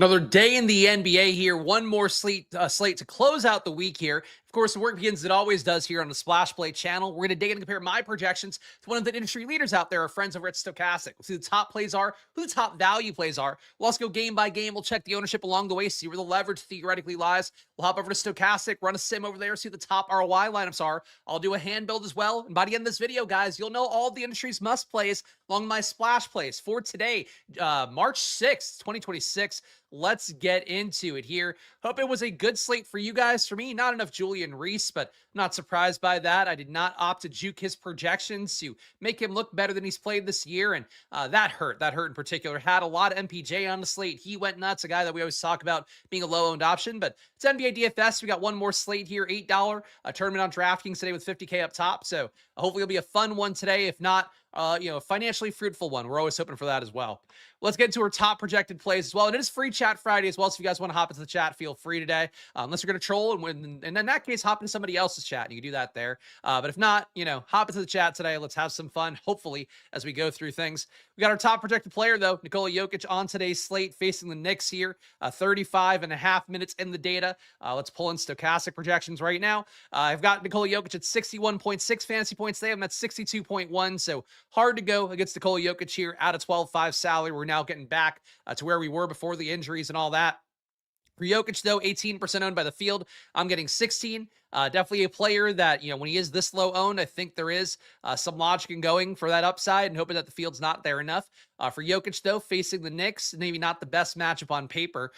Another day in the NBA here. One more slate to close out the week here. Of course, the work begins as it always does here on the Splash Play channel. We're going to dig in and compare my projections to one of the industry leaders out there, our friends over at Stokastic. We'll see who the top plays are, who the top value plays are. We'll also go game by game. We'll check the ownership along the way, see where the leverage theoretically lies. We'll hop over to Stokastic, run a sim over there, see what the top ROI lineups are. I'll do a hand build as well. And by the end of this video, guys, you'll know all of the industry's must plays along my Splash Plays for today, March 6th, 2026. Let's get into it here. Hope it was a good slate for you guys. For me, not enough Julian Reese, but I'm not surprised by that. I did not opt to juke his projections to make him look better than he's played this year, and that hurt. That hurt in particular. Had a lot of MPJ on the slate. He went nuts, a guy that we always talk about being a low-owned option, but it's NBA DFS. We got one more slate here, $8 a tournament on DraftKings today with 50K up top, so hopefully it'll be a fun one today. If not, financially fruitful one. We're always hoping for that as well. Let's get into our top projected plays as well. And it is free chat Friday as well. So if you guys want to hop into the chat, feel free today. Unless you're going to troll and win. And in that case, hop into somebody else's chat. And you can do that there. But if not, hop into the chat today. Let's have some fun, hopefully, as we go through things. We got our top projected player, though, Nikola Jokic on today's slate facing the Knicks here. 35.5 minutes in the data. Let's pull in Stokastic projections right now. I've got Nikola Jokic at 61.6 fantasy points today. I'm at 62.1. So hard to go against Nikola Jokic here at a 12.5 salary. We're now getting back to where we were before the injuries and all that. For Jokic, though, 18% owned by the field. I'm getting 16. Definitely a player that, when he is this low owned, I think there is some logic in going for that upside and hoping that the field's not there enough. For Jokic, though, facing the Knicks, maybe not the best matchup on paper.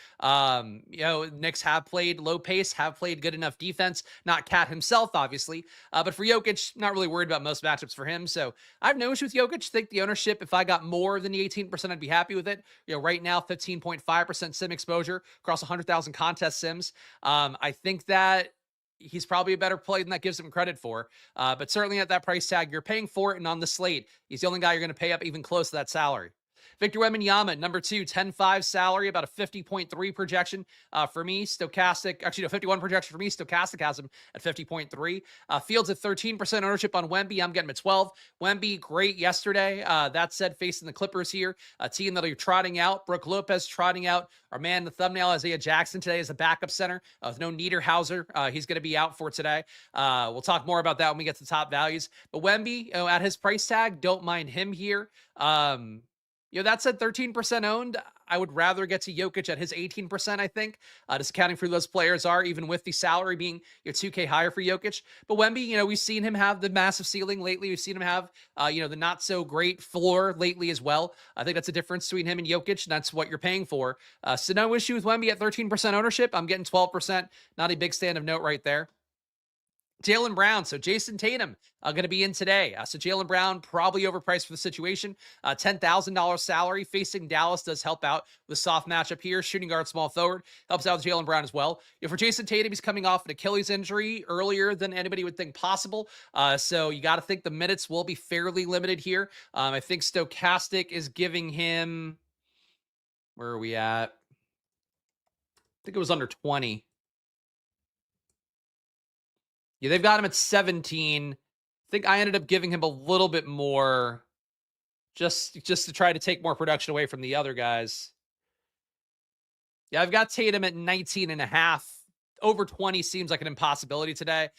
Knicks have played low pace, have played good enough defense. Not Cat himself, obviously. But for Jokic, not really worried about most matchups for him. So I have no issue with Jokic. Think the ownership, if I got more than the 18%, I'd be happy with it. Right now, 15.5% sim exposure across 100,000 contest sims. I think that he's probably a better play than that gives him credit for. But certainly at that price tag, you're paying for it. And on the slate, he's the only guy you're going to pay up even close to that salary. Victor Wembanyama, number 2, 10.5 salary, about a 50.3 projection for me. Stokastic, actually, no, 51 projection for me. Stokastic has him at 50.3. Fields at 13% ownership on Wemby. I'm getting him at 12. Wemby, great yesterday. That said, facing the Clippers here, a team that are trotting out. Brooke Lopez trotting out. Our man, the thumbnail, Isaiah Jackson today is a backup center with no Niederhauser. He's going to be out for today. We'll talk more about that when we get to the top values. But Wemby, at his price tag, don't mind him here. That said, 13% owned. I would rather get to Jokic at his 18%, I think. Just accounting for who those players are, even with the salary being 2K higher for Jokic. But Wemby, we've seen him have the massive ceiling lately. We've seen him have, the not so great floor lately as well. I think that's a difference between him and Jokic, and that's what you're paying for. So no issue with Wemby at 13% ownership. I'm getting 12%. Not a big stand of note right there. Jaylen Brown, so Jason Tatum going to be in today. So Jaylen Brown probably overpriced for the situation. $10,000 salary facing Dallas does help out with a soft matchup here. Shooting guard, small forward helps out with Jaylen Brown as well. For Jason Tatum, he's coming off an Achilles injury earlier than anybody would think possible. So you got to think the minutes will be fairly limited here. I think Stokastic is giving him, where are we at? I think it was under 20. Yeah, they've got him at 17. I think I ended up giving him a little bit more just to try to take more production away from the other guys. Yeah, I've got Tatum at 19.5. Over 20 seems like an impossibility today.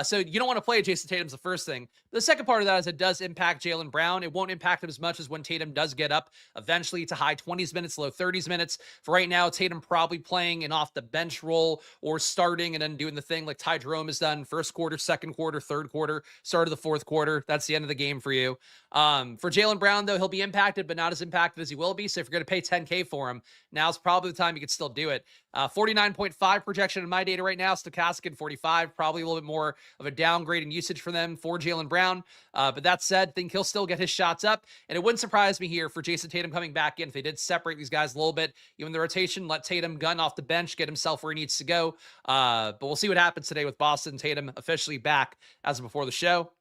So you don't want to play Jason Tatum's the first thing. The second part of that is it does impact Jaylen Brown. It won't impact him as much as when Tatum does get up eventually to high 20s minutes, low 30s minutes. For right now, Tatum probably playing an off the bench role or starting and then doing the thing like Ty Jerome has done. First quarter, second quarter, third quarter, start of the fourth quarter. That's the end of the game for you. For Jaylen Brown, though, he'll be impacted, but not as impacted as he will be. So if you're going to pay 10K for him, now's probably the time you could still do it. 49.5 projection in my data right now. Stokastic at 45, probably a little bit more of a downgrade in usage for them for Jaylen Brown. But that said, think he'll still get his shots up. And it wouldn't surprise me here for Jason Tatum coming back in if they did separate these guys a little bit. Even the rotation, let Tatum gun off the bench, get himself where he needs to go. But we'll see what happens today with Boston. Tatum officially back as of before the show.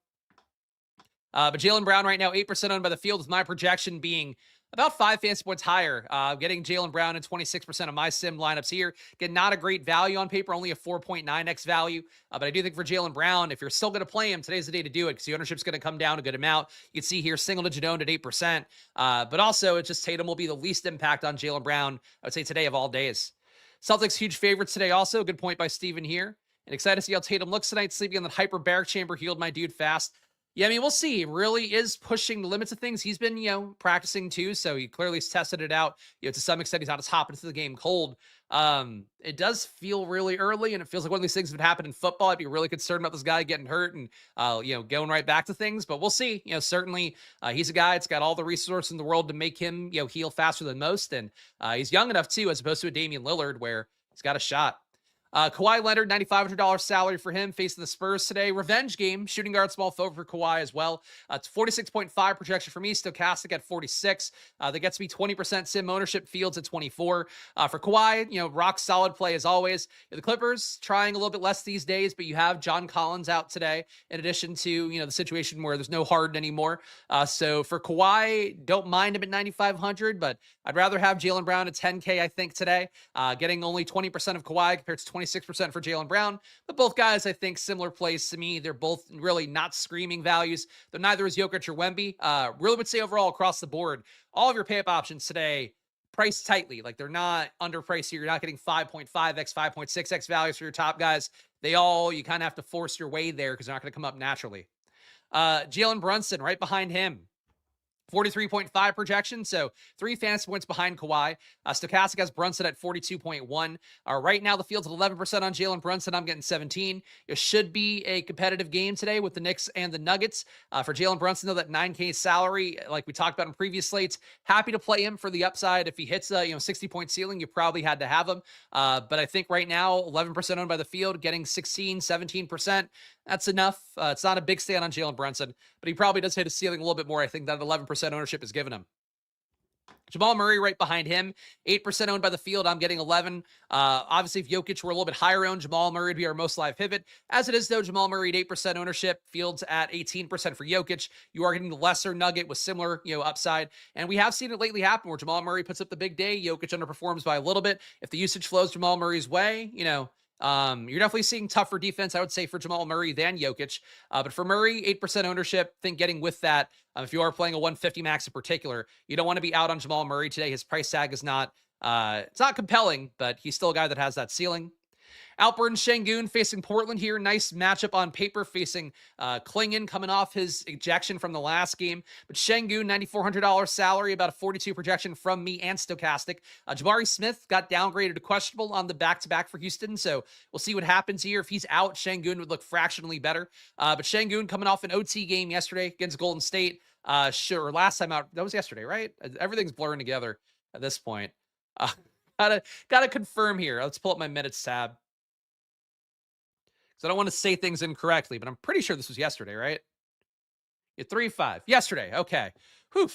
But Jaylen Brown right now, 8% owned by the field, with my projection being About 5 fantasy points higher. Getting Jaylen Brown in 26% of my sim lineups here. Again, not a great value on paper, only a 4.9x value. But I do think for Jaylen Brown, if you're still going to play him, today's the day to do it because the ownership's going to come down a good amount. You can see here single digit owned at 8%. But also, it's just Tatum will be the least impact on Jaylen Brown, I would say, today of all days. Celtics huge favorites today also. Good point by Steven here. And excited to see how Tatum looks tonight. Sleeping in the hyperbaric chamber healed my dude fast. Yeah, I mean, we'll see. He really is pushing the limits of things. He's been, practicing too, so he clearly has tested it out. To some extent, he's not just hopping into the game cold. It does feel really early, and it feels like one of these things that would happen in football. I'd be really concerned about this guy getting hurt and, going right back to things. But we'll see. Certainly, he's a guy that's got all the resources in the world to make him, heal faster than most, and he's young enough too, as opposed to a Damian Lillard, where he's got a shot. Kawhi Leonard, $9,500 salary for him facing the Spurs today. Revenge game, shooting guard, small forward for Kawhi as well. It's 46.5 projection for me. Stokastic at 46. That gets me 20% sim ownership. Fields at 24. For Kawhi, rock solid play as always. The Clippers trying a little bit less these days, but you have John Collins out today in addition to, the situation where there's no Harden anymore. So for Kawhi, don't mind him at 9,500, but I'd rather have Jaylen Brown at 10K, I think, today. Getting only 20% of Kawhi compared to 26% for Jaylen Brown. But both guys, I think, similar plays to me. They're both really not screaming values, though neither is Jokic or Wemby. Really would say overall across the board, all of your pay-up options today, priced tightly. Like they're not underpriced here. You're not getting 5.5x, 5.6x values for your top guys. You kind of have to force your way there because they're not going to come up naturally. Jalen Brunson right behind him. 43.5 projection, so 3 fantasy points behind Kawhi. Stokastic has Brunson at 42.1. Right now, the field's at 11% on Jalen Brunson. I'm getting 17. It should be a competitive game today with the Knicks and the Nuggets. For Jalen Brunson, though, that 9K salary, like we talked about in previous slates, happy to play him for the upside. If he hits a 60-point ceiling, you probably had to have him. But I think right now, 11% owned by the field, getting 16, 17%. That's enough. It's not a big stand on Jalen Brunson, but he probably does hit his ceiling a little bit more. I think that 11% ownership is given him. Jamal Murray right behind him, 8% owned by the field. I'm getting 11. Obviously, if Jokic were a little bit higher owned, Jamal Murray would be our most live pivot. As it is, though, Jamal Murray at 8% ownership, Fields at 18% for Jokic. You are getting the lesser nugget with similar, upside. And we have seen it lately happen where Jamal Murray puts up the big day. Jokic underperforms by a little bit. If the usage flows Jamal Murray's way, you're definitely seeing tougher defense, I would say, for Jamal Murray than Jokic. But for Murray, 8% ownership, think getting with that. If you are playing a 150 max in particular, you don't want to be out on Jamal Murray today. His price tag is not, it's not compelling, but he's still a guy that has that ceiling. Alperen Şengün facing Portland here. Nice matchup on paper facing Klingon coming off his ejection from the last game. But Şengün, $9,400 salary, about a 42 projection from me and Stokastic. Jabari Smith got downgraded to questionable on the back-to-back for Houston, so we'll see what happens here. If he's out, Şengün would look fractionally better. But Şengün coming off an OT game yesterday against Golden State. Last time out, that was yesterday, right? Everything's blurring together at this point. Gotta confirm here. Let's pull up my minutes tab. So I don't want to say things incorrectly, but I'm pretty sure this was yesterday, right? Yeah, 3-5. Yesterday. Okay. Whew.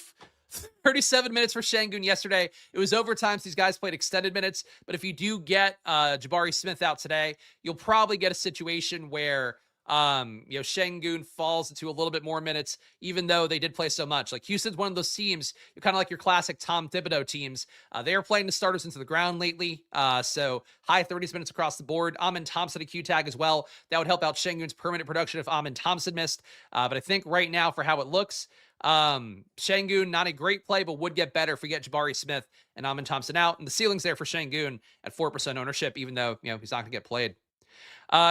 37 minutes for Şengün yesterday. It was overtime, so these guys played extended minutes. But if you do get Jabari Smith out today, you'll probably get a situation where Şengün falls into a little bit more minutes, even though they did play so much. Like Houston's one of those teams, kind of like your classic Tom Thibodeau teams. They are playing the starters into the ground lately. So high 30s minutes across the board. Amin Thompson a Q tag as well. That would help out Şengün's permanent production if Amin Thompson missed. But I think right now for how it looks, Şengün, not a great play, but would get better if we get Jabari Smith and Amin Thompson out. And the ceiling's there for Şengün at 4% ownership, even though, he's not going to get played.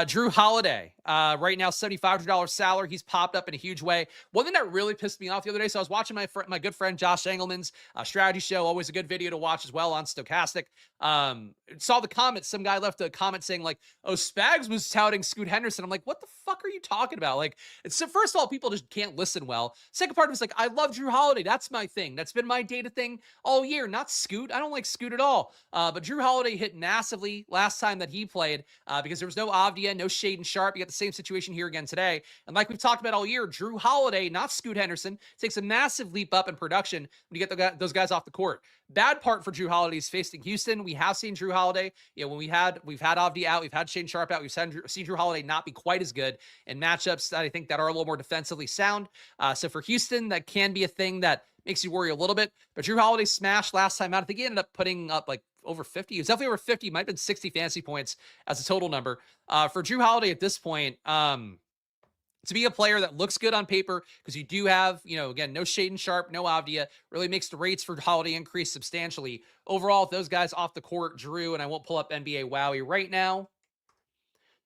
Drew Holiday, right now, $7,500 salary. He's popped up in a huge way. One thing that really pissed me off the other day, so I was watching my good friend Josh Engelman's strategy show, always a good video to watch as well on Stokastic. Saw the comments. Some guy left a comment saying like, oh, Spags was touting Scoot Henderson. I'm like, what the fuck are you talking about? Like, so first of all, people just can't listen well. Second part of it's like, I love Drew Holiday. That's my thing. That's been my data thing all year, not Scoot. I don't like Scoot at all. But Drew Holiday hit massively last time that he played because there was no Avdia, no Shaden Sharp. You got the same situation here again today. And like we've talked about all year, Drew Holiday, not Scoot Henderson, takes a massive leap up in production when you get those guys off the court. Bad part for Drew Holiday is facing Houston. We have seen Drew Holiday, when we've had Avdia out, we've had Shaden Sharp out, we've seen Drew Holiday not be quite as good in matchups that I think that are a little more defensively sound. So for Houston, that can be a thing that makes you worry a little bit. But Drew Holiday smashed last time out. I think he ended up putting up like over 50. He was definitely over 50. Might have been 60 fantasy points as a total number. For Drew Holiday at this point, to be a player that looks good on paper, because you do have, again, no Shaden Sharp, no Avdia, really makes the rates for Holiday increase substantially. Overall, if those guys off the court, Drew, and I won't pull up NBA Wowie right now,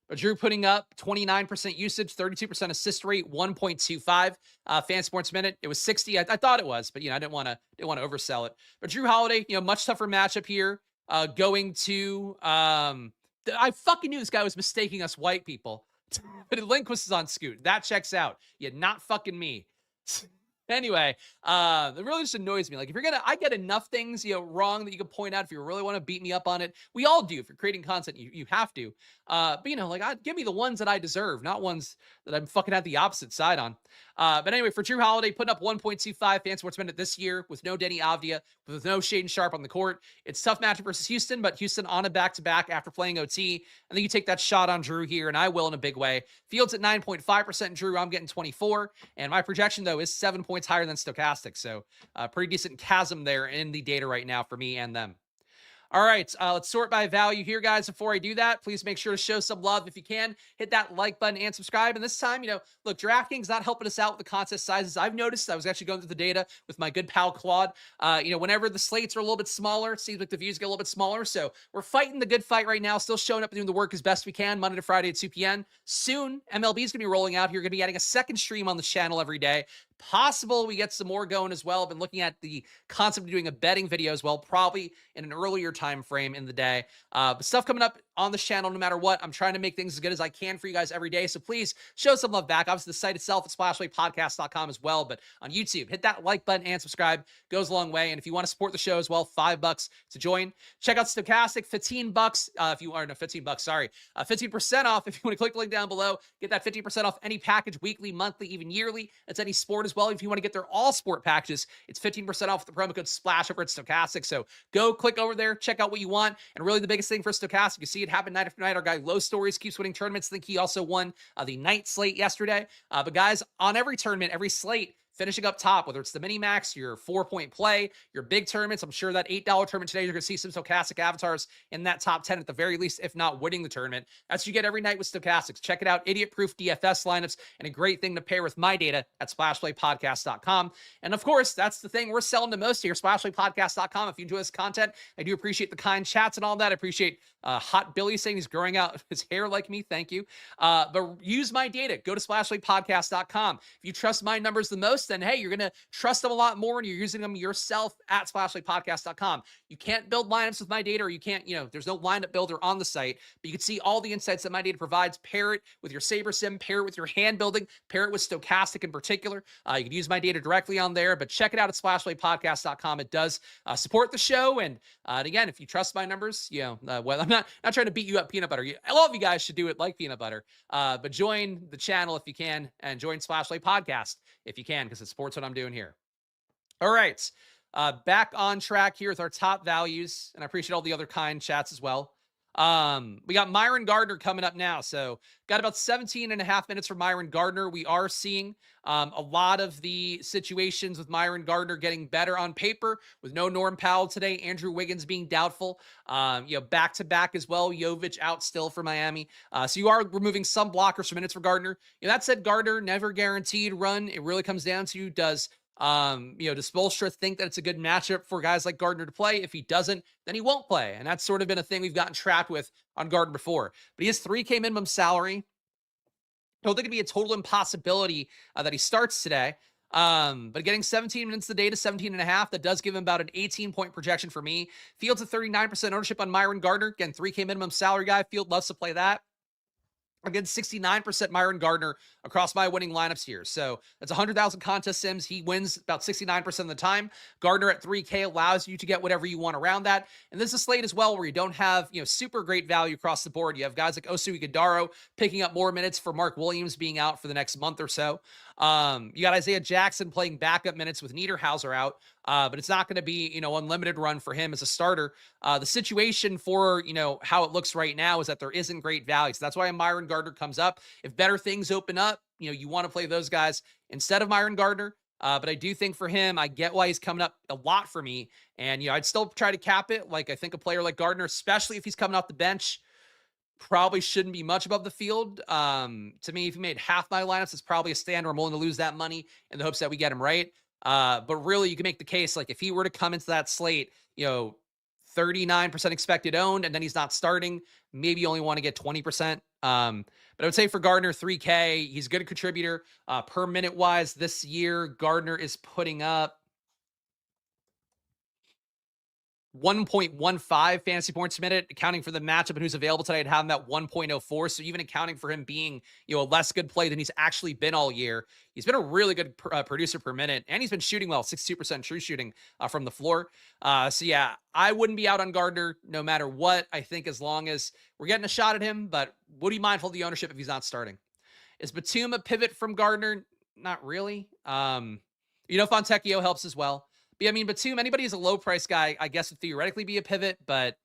but Drew putting up 29% usage, 32% assist rate, 1.25 fantasy points a minute. It was 60. I thought it was, but I didn't want to oversell it. But Drew Holiday, much tougher matchup here. Going to I fucking knew this guy was mistaking us white people. But Lindquist is on Scoot. That checks out. Yeah, not fucking me. Anyway, it really just annoys me. Like, if you're I get enough things, wrong that you can point out if you really want to beat me up on it. We all do. If you're creating content, you have to. But give me the ones that I deserve, not ones that I'm fucking at the opposite side on. But anyway, for Drew Holiday, putting up 1.25 fantasy points minute this year with no Denny Avdia, with no Shaden Sharp on the court. It's tough matchup versus Houston, but Houston on a back-to-back after playing OT. I think you take that shot on Drew here, and I will in a big way. Fields at 9.5%, Drew, I'm getting 24. And my projection, though, is 7 points higher than Stokastic. So pretty decent chasm there in the data right now for me and them. All right, let's sort by value here, guys. Before I do that, please make sure to show some love if you can. Hit that like button and subscribe. And this time, look, DraftKings not helping us out with the contest sizes. I've noticed, I was actually going through the data with my good pal Claude. Whenever the slates are a little bit smaller, it seems like the views get a little bit smaller. So we're fighting the good fight right now, still showing up and doing the work as best we can, Monday to Friday at 2 p.m. Soon, MLB is going to be rolling out here. We're going to be adding a second stream on the channel every day. Possible we get some more going as well. I've been looking at the concept of doing a betting video as well, probably in an earlier time frame in the day. But stuff coming up on the channel no matter what. I'm trying to make things as good as I can for you guys every day. So please show some love back. Obviously, the site itself at splashplaypodcast.com as well. But on YouTube, hit that like button and subscribe. Goes a long way. And if you want to support the show as well, $5 to join. Check out Stokastic, $15 if you are, no, $15, sorry. 15% off if you want to click the link down below. Get that 15% off any package, weekly, monthly, even yearly. That's any sport as well. If you want to get their all sport packages, it's 15% off with the promo code SPLASH over at Stokastic. So go click over there, check out what you want. And really the biggest thing for Stokastic, you see it happen night after night. Our guy Low Stories keeps winning tournaments. I think he also won the night slate yesterday. But guys, on every tournament, every slate, finishing up top, whether it's the mini max, your 4-point play, your big tournaments. I'm sure that $8 tournament today, you're going to see some Stokastic avatars in that top 10 at the very least, if not winning the tournament. That's what you get every night with Stokastics. Check it out. Idiot-proof DFS lineups and a great thing to pair with my data at splashplaypodcast.com. And of course, that's the thing we're selling the most here, splashplaypodcast.com. If you enjoy this content, I do appreciate the kind chats and all that. I appreciate Hot Billy saying he's growing out his hair like me. Thank you. But use my data. Go to splashplaypodcast.com. If you trust my numbers the most, then hey, you're going to trust them a lot more and you're using them yourself at splashplaypodcast.com. You can't build lineups with my data, or you can't, there's no lineup builder on the site, but you can see all the insights that my data provides. Pair it with your Saber Sim, pair it with your hand building, pair it with Stokastic in particular. You can use my data directly on there, but check it out at splashplaypodcast.com. It does support the show. And again, if you trust my numbers, well, I'm not trying to beat you up peanut butter. All of you guys should do it like peanut butter. But join the channel if you can, and join Splashplay Podcast if you can, because it supports what I'm doing here. All right. Back on track here with our top values, and I appreciate all the other kind chats as well. We got Myron Gardner coming up now. So got about 17 and a half minutes for Myron Gardner. We are seeing a lot of the situations with Myron Gardner getting better on paper with no Norm Powell today. Andrew Wiggins being doubtful, back-to-back as well. Jovic out still for Miami. So you are removing some blockers for minutes for Gardner. That said, Gardner never guaranteed run. It really comes down to does Spoelstra think that it's a good matchup for guys like Gardner to play? If he doesn't, then he won't play. And that's sort of been a thing we've gotten trapped with on Gardner before. But he has $3K minimum salary. I don't think it'd be a total impossibility that he starts today. But getting 17 minutes a day to 17 and a half, that does give him about an 18-point projection for me. Fields at 39% ownership on Myron Gardner. Again, 3K minimum salary guy. Field loves to play that. Again, 69% Myron Gardner across my winning lineups here. So that's 100,000 contest sims. He wins about 69% of the time. Gardner at 3K allows you to get whatever you want around that. And this is a slate as well where you don't have, super great value across the board. You have guys like Osu Ighodaro picking up more minutes for Mark Williams being out for the next month or so. You got Isaiah Jackson playing backup minutes with Niederhauser out. But it's not going to be, unlimited run for him as a starter. The situation for, how it looks right now is that there isn't great value. So that's why Myron Gardner comes up. If better things open up, you want to play those guys instead of Myron Gardner. But I do think for him, I get why he's coming up a lot for me. And, I'd still try to cap it. Like, I think a player like Gardner, especially if he's coming off the bench, probably shouldn't be much above the field. To me, if he made half my lineups, it's probably a stand where I'm willing to lose that money in the hopes that we get him right. But really, you can make the case, like, if he were to come into that slate, 39% expected owned, and then he's not starting, maybe you only want to get 20%. But I would say for Gardner, 3K, he's a good contributor. Per minute wise, this year, Gardner is putting up 1.15 fantasy points a minute, accounting for the matchup and who's available today. I'd have him at 1.04. So even accounting for him being, a less good play than he's actually been all year, he's been a really good producer per minute, and he's been shooting well, 62% true shooting from the floor. So yeah, I wouldn't be out on Gardner no matter what. I think as long as we're getting a shot at him, but would be mindful of the ownership if he's not starting. Is Batum a pivot from Gardner? Not really. Fontecchio helps as well. But yeah, I mean, Batum, anybody who's a low price guy, I guess would theoretically be a pivot, but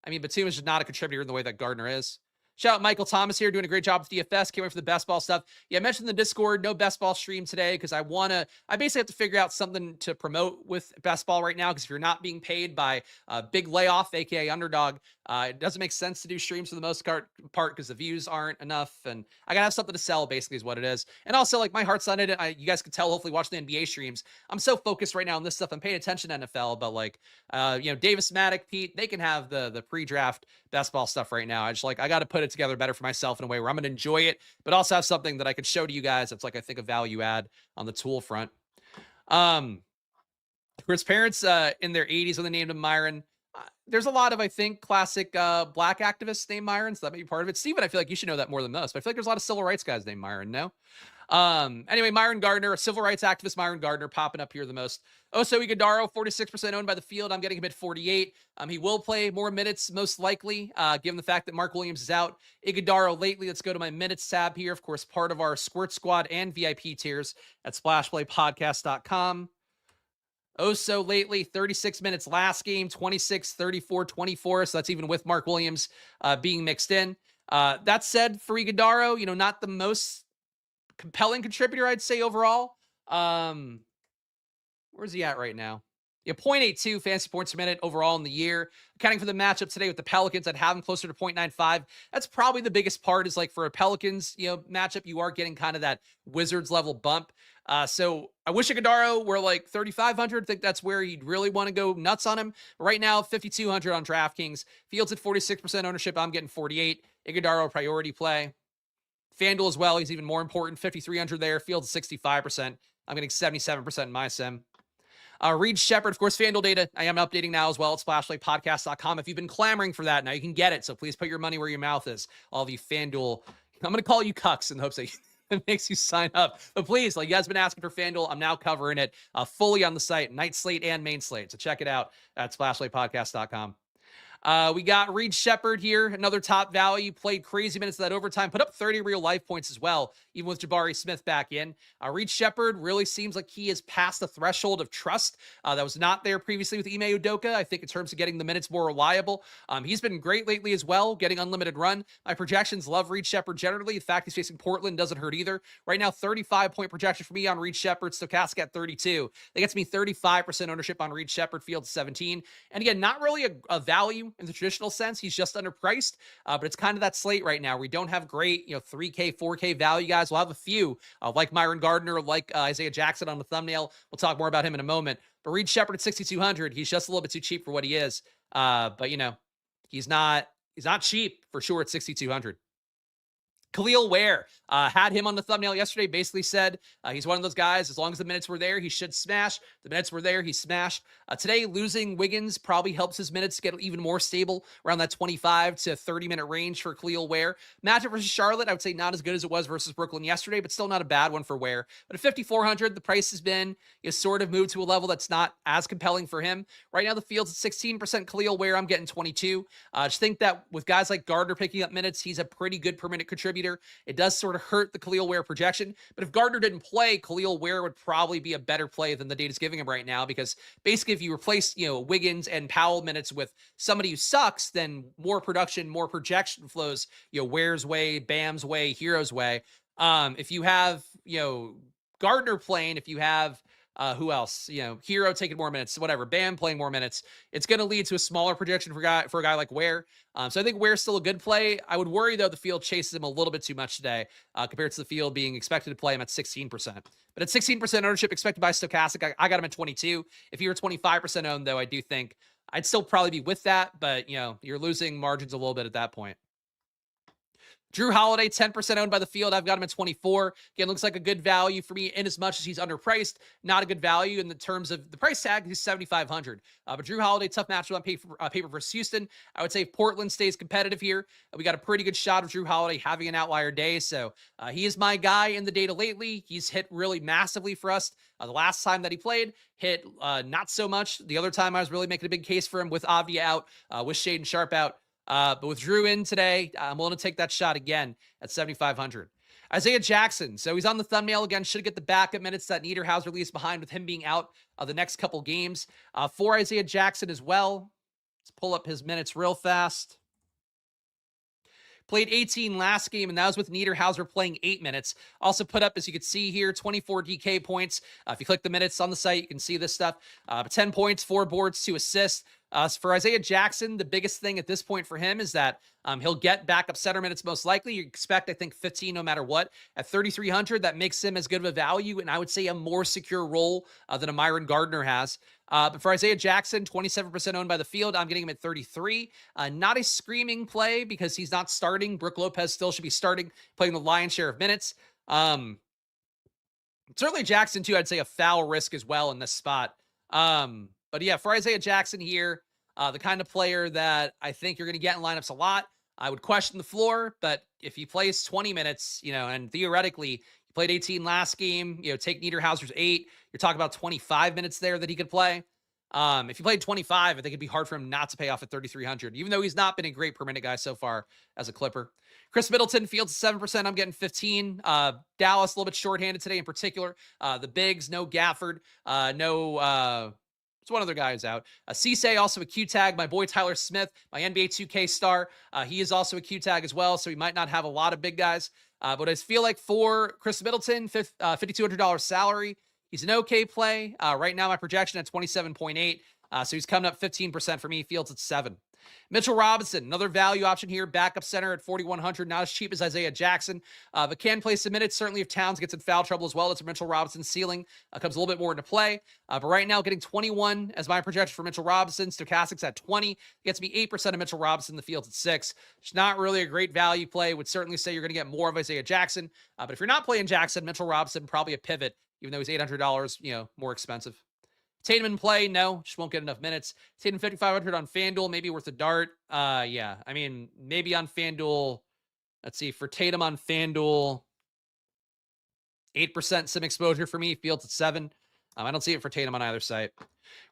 I mean, Batum is just not a contributor in the way that Gardner is. Shout out Michael Thomas here, doing a great job with DFS. Can't wait for the best ball stuff. Yeah, I mentioned the Discord, no best ball stream today because I basically have to figure out something to promote with best ball right now, because if you're not being paid by a big layoff, aka underdog, it doesn't make sense to do streams for the most part because the views aren't enough, and I gotta have something to sell, basically is what it is. And also, like, my heart's on it. You guys can tell, hopefully, watching the NBA streams, I'm so focused right now on this stuff. I'm paying attention to NFL, but like, Davis, Maddock, Pete, they can have the pre-draft best ball stuff right now. I got to put it together better for myself in a way where I'm going to enjoy it, but also have something that I could show to you guys. That's, like, I think a value add on the tool front. Chris parents in their 80s when they named him Myron. There's a lot of, I think, classic black activists named Myron, so that may be part of it. Steven, I feel like you should know that more than most, but I feel like there's a lot of civil rights guys named Myron, no? Anyway, Myron Gardner, a civil rights activist, Myron Gardner, popping up here the most. Oso Ighodaro, 46% owned by the field. I'm getting him at 48. He will play more minutes, most likely, given the fact that Mark Williams is out. Ighodaro lately, let's go to my minutes tab here. Of course, part of our Squirt Squad and VIP tiers at splashplaypodcast.com. Oso lately, 36 minutes last game, 26, 34, 24. So that's even with Mark Williams being mixed in. That said, for Ighodaro, not the most compelling contributor, I'd say, overall. Where's he at right now? Yeah, 0.82 fantasy points per minute overall in the year. Accounting for the matchup today with the Pelicans, I'd have him closer to 0.95. That's probably the biggest part, is like for a Pelicans, matchup, you are getting kind of that Wizards level bump. So I wish Ighodaro were like 3,500. I think that's where you'd really want to go nuts on him. Right now, 5,200 on DraftKings. Fields at 46% ownership. I'm getting 48. Ighodaro priority play. FanDuel as well. He's even more important. 5,300 there. Fields at 65%. I'm getting 77% in my sim. Reed Shepard, of course, FanDuel data. I am updating now as well at splashplaypodcast.com. If you've been clamoring for that, now you can get it. So please put your money where your mouth is. All of you FanDuel, I'm going to call you cucks in the hopes that it makes you sign up. But please, like, you guys been asking for FanDuel, I'm now covering it fully on the site, night slate and main slate. So check it out at splashplaypodcast.com. We got Reed Shepard here, another top value, played crazy minutes of that overtime, put up 30 real life points as well, even with Jabari Smith back in. Reed Shepard really seems like he has passed the threshold of trust that was not there previously with Ime Udoka, I think, in terms of getting the minutes more reliable. He's been great lately as well, getting unlimited run. My projections love Reed Shepard generally. The fact he's facing Portland doesn't hurt either. Right now, 35-point projection for me on Reed Shepard, Stokastic at 32. That gets me 35% ownership on Reed Shepard, Field 17. And again, not really a value in the traditional sense. He's just underpriced, but it's kind of that slate right now. We don't have great, 3K, 4K value guys. We'll have a few like Myron Gardner, like Isaiah Jackson on the thumbnail. We'll talk more about him in a moment. But Reed Shepard at 6,200, he's just a little bit too cheap for what he is. But he's not cheap for sure at 6,200. Khalil Ware, had him on the thumbnail yesterday, basically said he's one of those guys, as long as the minutes were there, he should smash. The minutes were there, he smashed. Today, losing Wiggins probably helps his minutes get even more stable around that 25 to 30-minute range for Khalil Ware. Matchup versus Charlotte, I would say not as good as it was versus Brooklyn yesterday, but still not a bad one for Ware. But at 5,400, the price has been sort of moved to a level that's not as compelling for him. Right now, the field's at 16% Khalil Ware. I'm getting 22. Just think that with guys like Gardner picking up minutes, he's a pretty good per-minute contributor. It does sort of hurt the Khalil Ware projection, but if Gardner didn't play, Khalil Ware would probably be a better play than the data's giving him right now, because basically if you replace, Wiggins and Powell minutes with somebody who sucks, then more production, more projection flows, Ware's way, Bam's way, Hero's way. If you have, Gardner playing, if you have Who else? Hero taking more minutes, whatever. Bam playing more minutes. It's going to lead to a smaller projection for a guy like Ware. So I think Ware's still a good play. I would worry though the field chases him a little bit too much today compared to the field being expected to play him at 16%. But at 16% ownership expected by Stokastic, I got him at 22. If you were 25% owned though, I do think I'd still probably be with that. But you're losing margins a little bit at that point. Drew Holiday, 10% owned by the field. I've got him at 24. Again, looks like a good value for me in as much as he's underpriced. Not a good value in the terms of the price tag. He's 7,500. But Drew Holiday, tough matchup on paper versus Houston. I would say if Portland stays competitive here, we got a pretty good shot of Drew Holiday having an outlier day. So he is my guy in the data lately. He's hit really massively for us. The last time that he played, hit not so much. The other time I was really making a big case for him with Avdia out, with Shaden Sharp out. But with Drew in today, I'm willing to take that shot again at 7,500. Isaiah Jackson. So he's on the thumbnail again. Should get the backup minutes that Niederhauser leaves behind with him being out the next couple games. For Isaiah Jackson as well. Let's pull up his minutes real fast. Played 18 last game, and that was with Niederhauser playing 8 minutes. Also put up, as you can see here, 24 DK points. If you click the minutes on the site, you can see this stuff. 10 points, 4 boards, 2 assists. For Isaiah Jackson, the biggest thing at this point for him is that he'll get backup center minutes most likely. You expect, I think, 15 no matter what. At 3,300, that makes him as good of a value, and I would say a more secure role than a Myron Gardner has. But for Isaiah Jackson, 27% owned by the field. I'm getting him at 33. Not a screaming play because he's not starting. Brook Lopez still should be starting, playing the lion's share of minutes. Certainly Jackson, too, I'd say a foul risk as well in this spot. But yeah, for Isaiah Jackson here, the kind of player that I think you're going to get in lineups a lot. I would question the floor, but if he plays 20 minutes, and theoretically he played 18 last game, take Niederhauser's 8, you're talking about 25 minutes there that he could play. If he played 25, I think it'd be hard for him not to pay off at 3,300, even though he's not been a great per minute guy so far as a Clipper. Chris Middleton, Fields 7%. I'm getting 15. Dallas a little bit shorthanded today in particular. The bigs, no Gafford, no. It's one other guy who's out. Cisse, also a Q tag. My boy Tyler Smith, my NBA 2K star. He is also a Q tag as well, so he might not have a lot of big guys. But I feel like for Chris Middleton, $5,200 salary, he's an okay play. Right now, my projection at 27.8. So he's coming up 15% for me. Fields at 7. Mitchell Robinson, another value option here, backup center at 4,100, not as cheap as Isaiah Jackson, but can play some minutes. Certainly if Towns gets in foul trouble as well, that's where Mitchell Robinson's ceiling comes a little bit more into play. But right now, getting 21 as my projection for Mitchell Robinson. Stokastic's at 20, gets me 8% of Mitchell Robinson. The field's at 6. It's not really a great value play. Would certainly say you're going to get more of Isaiah Jackson. But if you're not playing Jackson, Mitchell Robinson, probably a pivot, even though he's $800, more expensive. Tatum in play, no, just won't get enough minutes. Tatum 5,500 on FanDuel, maybe worth a dart. Yeah, I mean, maybe on FanDuel. Let's see, for Tatum on FanDuel, 8% sim exposure for me. Fields at 7. I don't see it for Tatum on either site.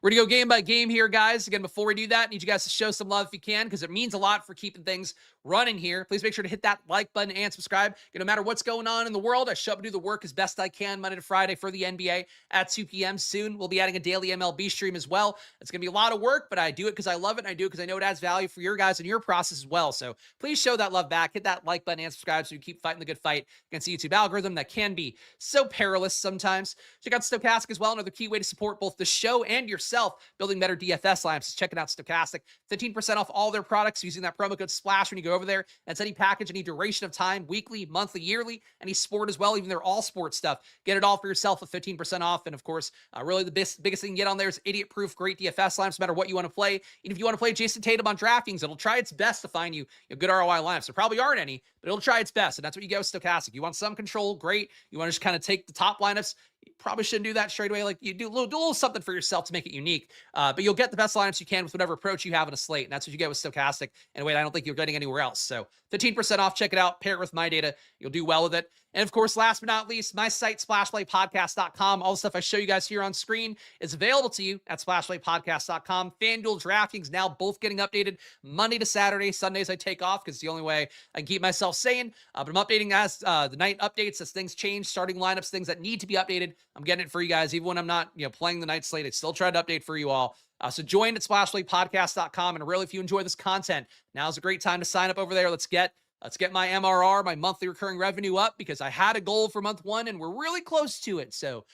We're going to go game by game here, guys. Again, before we do that, I need you guys to show some love if you can, because it means a lot for keeping things running here. Please make sure to hit that like button and subscribe. No matter what's going on in the world, I show up and do the work as best I can Monday to Friday for the NBA at 2 p.m. Soon, we'll be adding a daily MLB stream as well. It's going to be a lot of work, but I do it because I love it, and I do it because I know it adds value for your guys and your process as well. So please show that love back. Hit that like button and subscribe so you keep fighting the good fight against the YouTube algorithm that can be so perilous sometimes. Check out Stokastic as well, another key way to support both the show and yourself building better DFS lineups. Check it out, Stokastic. 15% off all their products using that promo code SPLASH when you go over there. That's any package, any duration of time, weekly, monthly, yearly, any sport as well, even their all sports stuff. Get it all for yourself with 15% off. And of course, really the biggest thing you can get on there is idiot-proof, great DFS lineups, no matter what you want to play. And if you want to play Jason Tatum on DraftKings, it'll try its best to find you a good ROI lineups. There probably aren't any, but it'll try its best. And that's what you get with Stokastic. You want some control, great. You want to just kind of take the top lineups. You probably shouldn't do that straight away. Like, you do a little something for yourself to make it unique. But you'll get the best lineups you can with whatever approach you have in a slate. And that's what you get with Stokastic in a way I don't think you're getting anywhere else. So 15% off. Check it out. Pair it with my data. You'll do well with it. And of course, last but not least, my site, splashplaypodcast.com. All the stuff I show you guys here on screen is available to you at splashplaypodcast.com. FanDuel, DraftKings now both getting updated Monday to Saturday. Sundays I take off because it's the only way I can keep myself sane. But I'm updating as the night updates as things change, starting lineups, things that need to be updated. I'm getting it for you guys. Even when I'm not playing the night slate, I still try to update for you all. So join at splashplaypodcast.com. And really, if you enjoy this content, now's a great time to sign up over there. Let's get Let's get my MRR, my monthly recurring revenue up, because I had a goal for month one and we're really close to it. So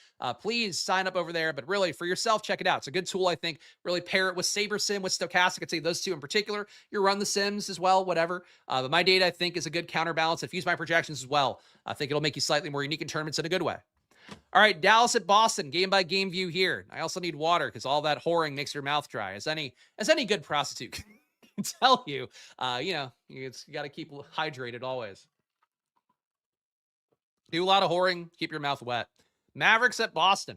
please sign up over there. But really, for yourself, check it out. It's a good tool, I think. Really pair it with SaberSim, with Stokastic. I'd say those two in particular. You run the Sims as well, whatever. But my data, I think, is a good counterbalance. If you use my projections as well, I think it'll make you slightly more unique in tournaments in a good way. All right, Dallas at Boston, game by game view here. I also need water because all that whoring makes your mouth dry. As any good prostitute can tell you, you got to keep hydrated always. Do a lot of whoring, keep your mouth wet. Mavericks at Boston.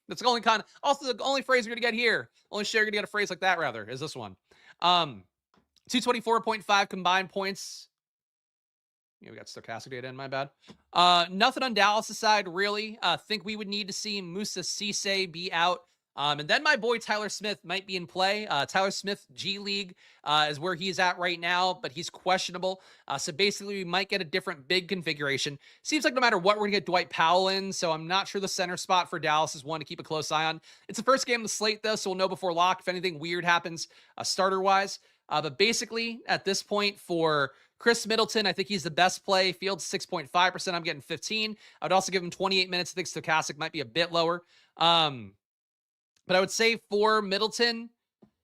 That's the only also the only phrase you're gonna get here. Only share you're gonna get a phrase like that, rather, is this one. 224.5 combined points. Yeah, we got Stokastic data in, my bad. Nothing on Dallas' side, really. Think we would need to see Musa Cisse be out. And then my boy Tyler Smith might be in play. Tyler Smith, G League, is where he's at right now, but he's questionable. So basically, we might get a different big configuration. Seems like no matter what, we're going to get Dwight Powell in, so I'm not sure the center spot for Dallas is one to keep a close eye on. It's the first game of the slate, though, so we'll know before lock if anything weird happens starter-wise. But basically, at this point, for Chris Middleton, I think he's the best play. Fields 6.5%. I'm getting 15. I would also give him 28 minutes. I think Stokastic might be a bit lower. But I would say for Middleton,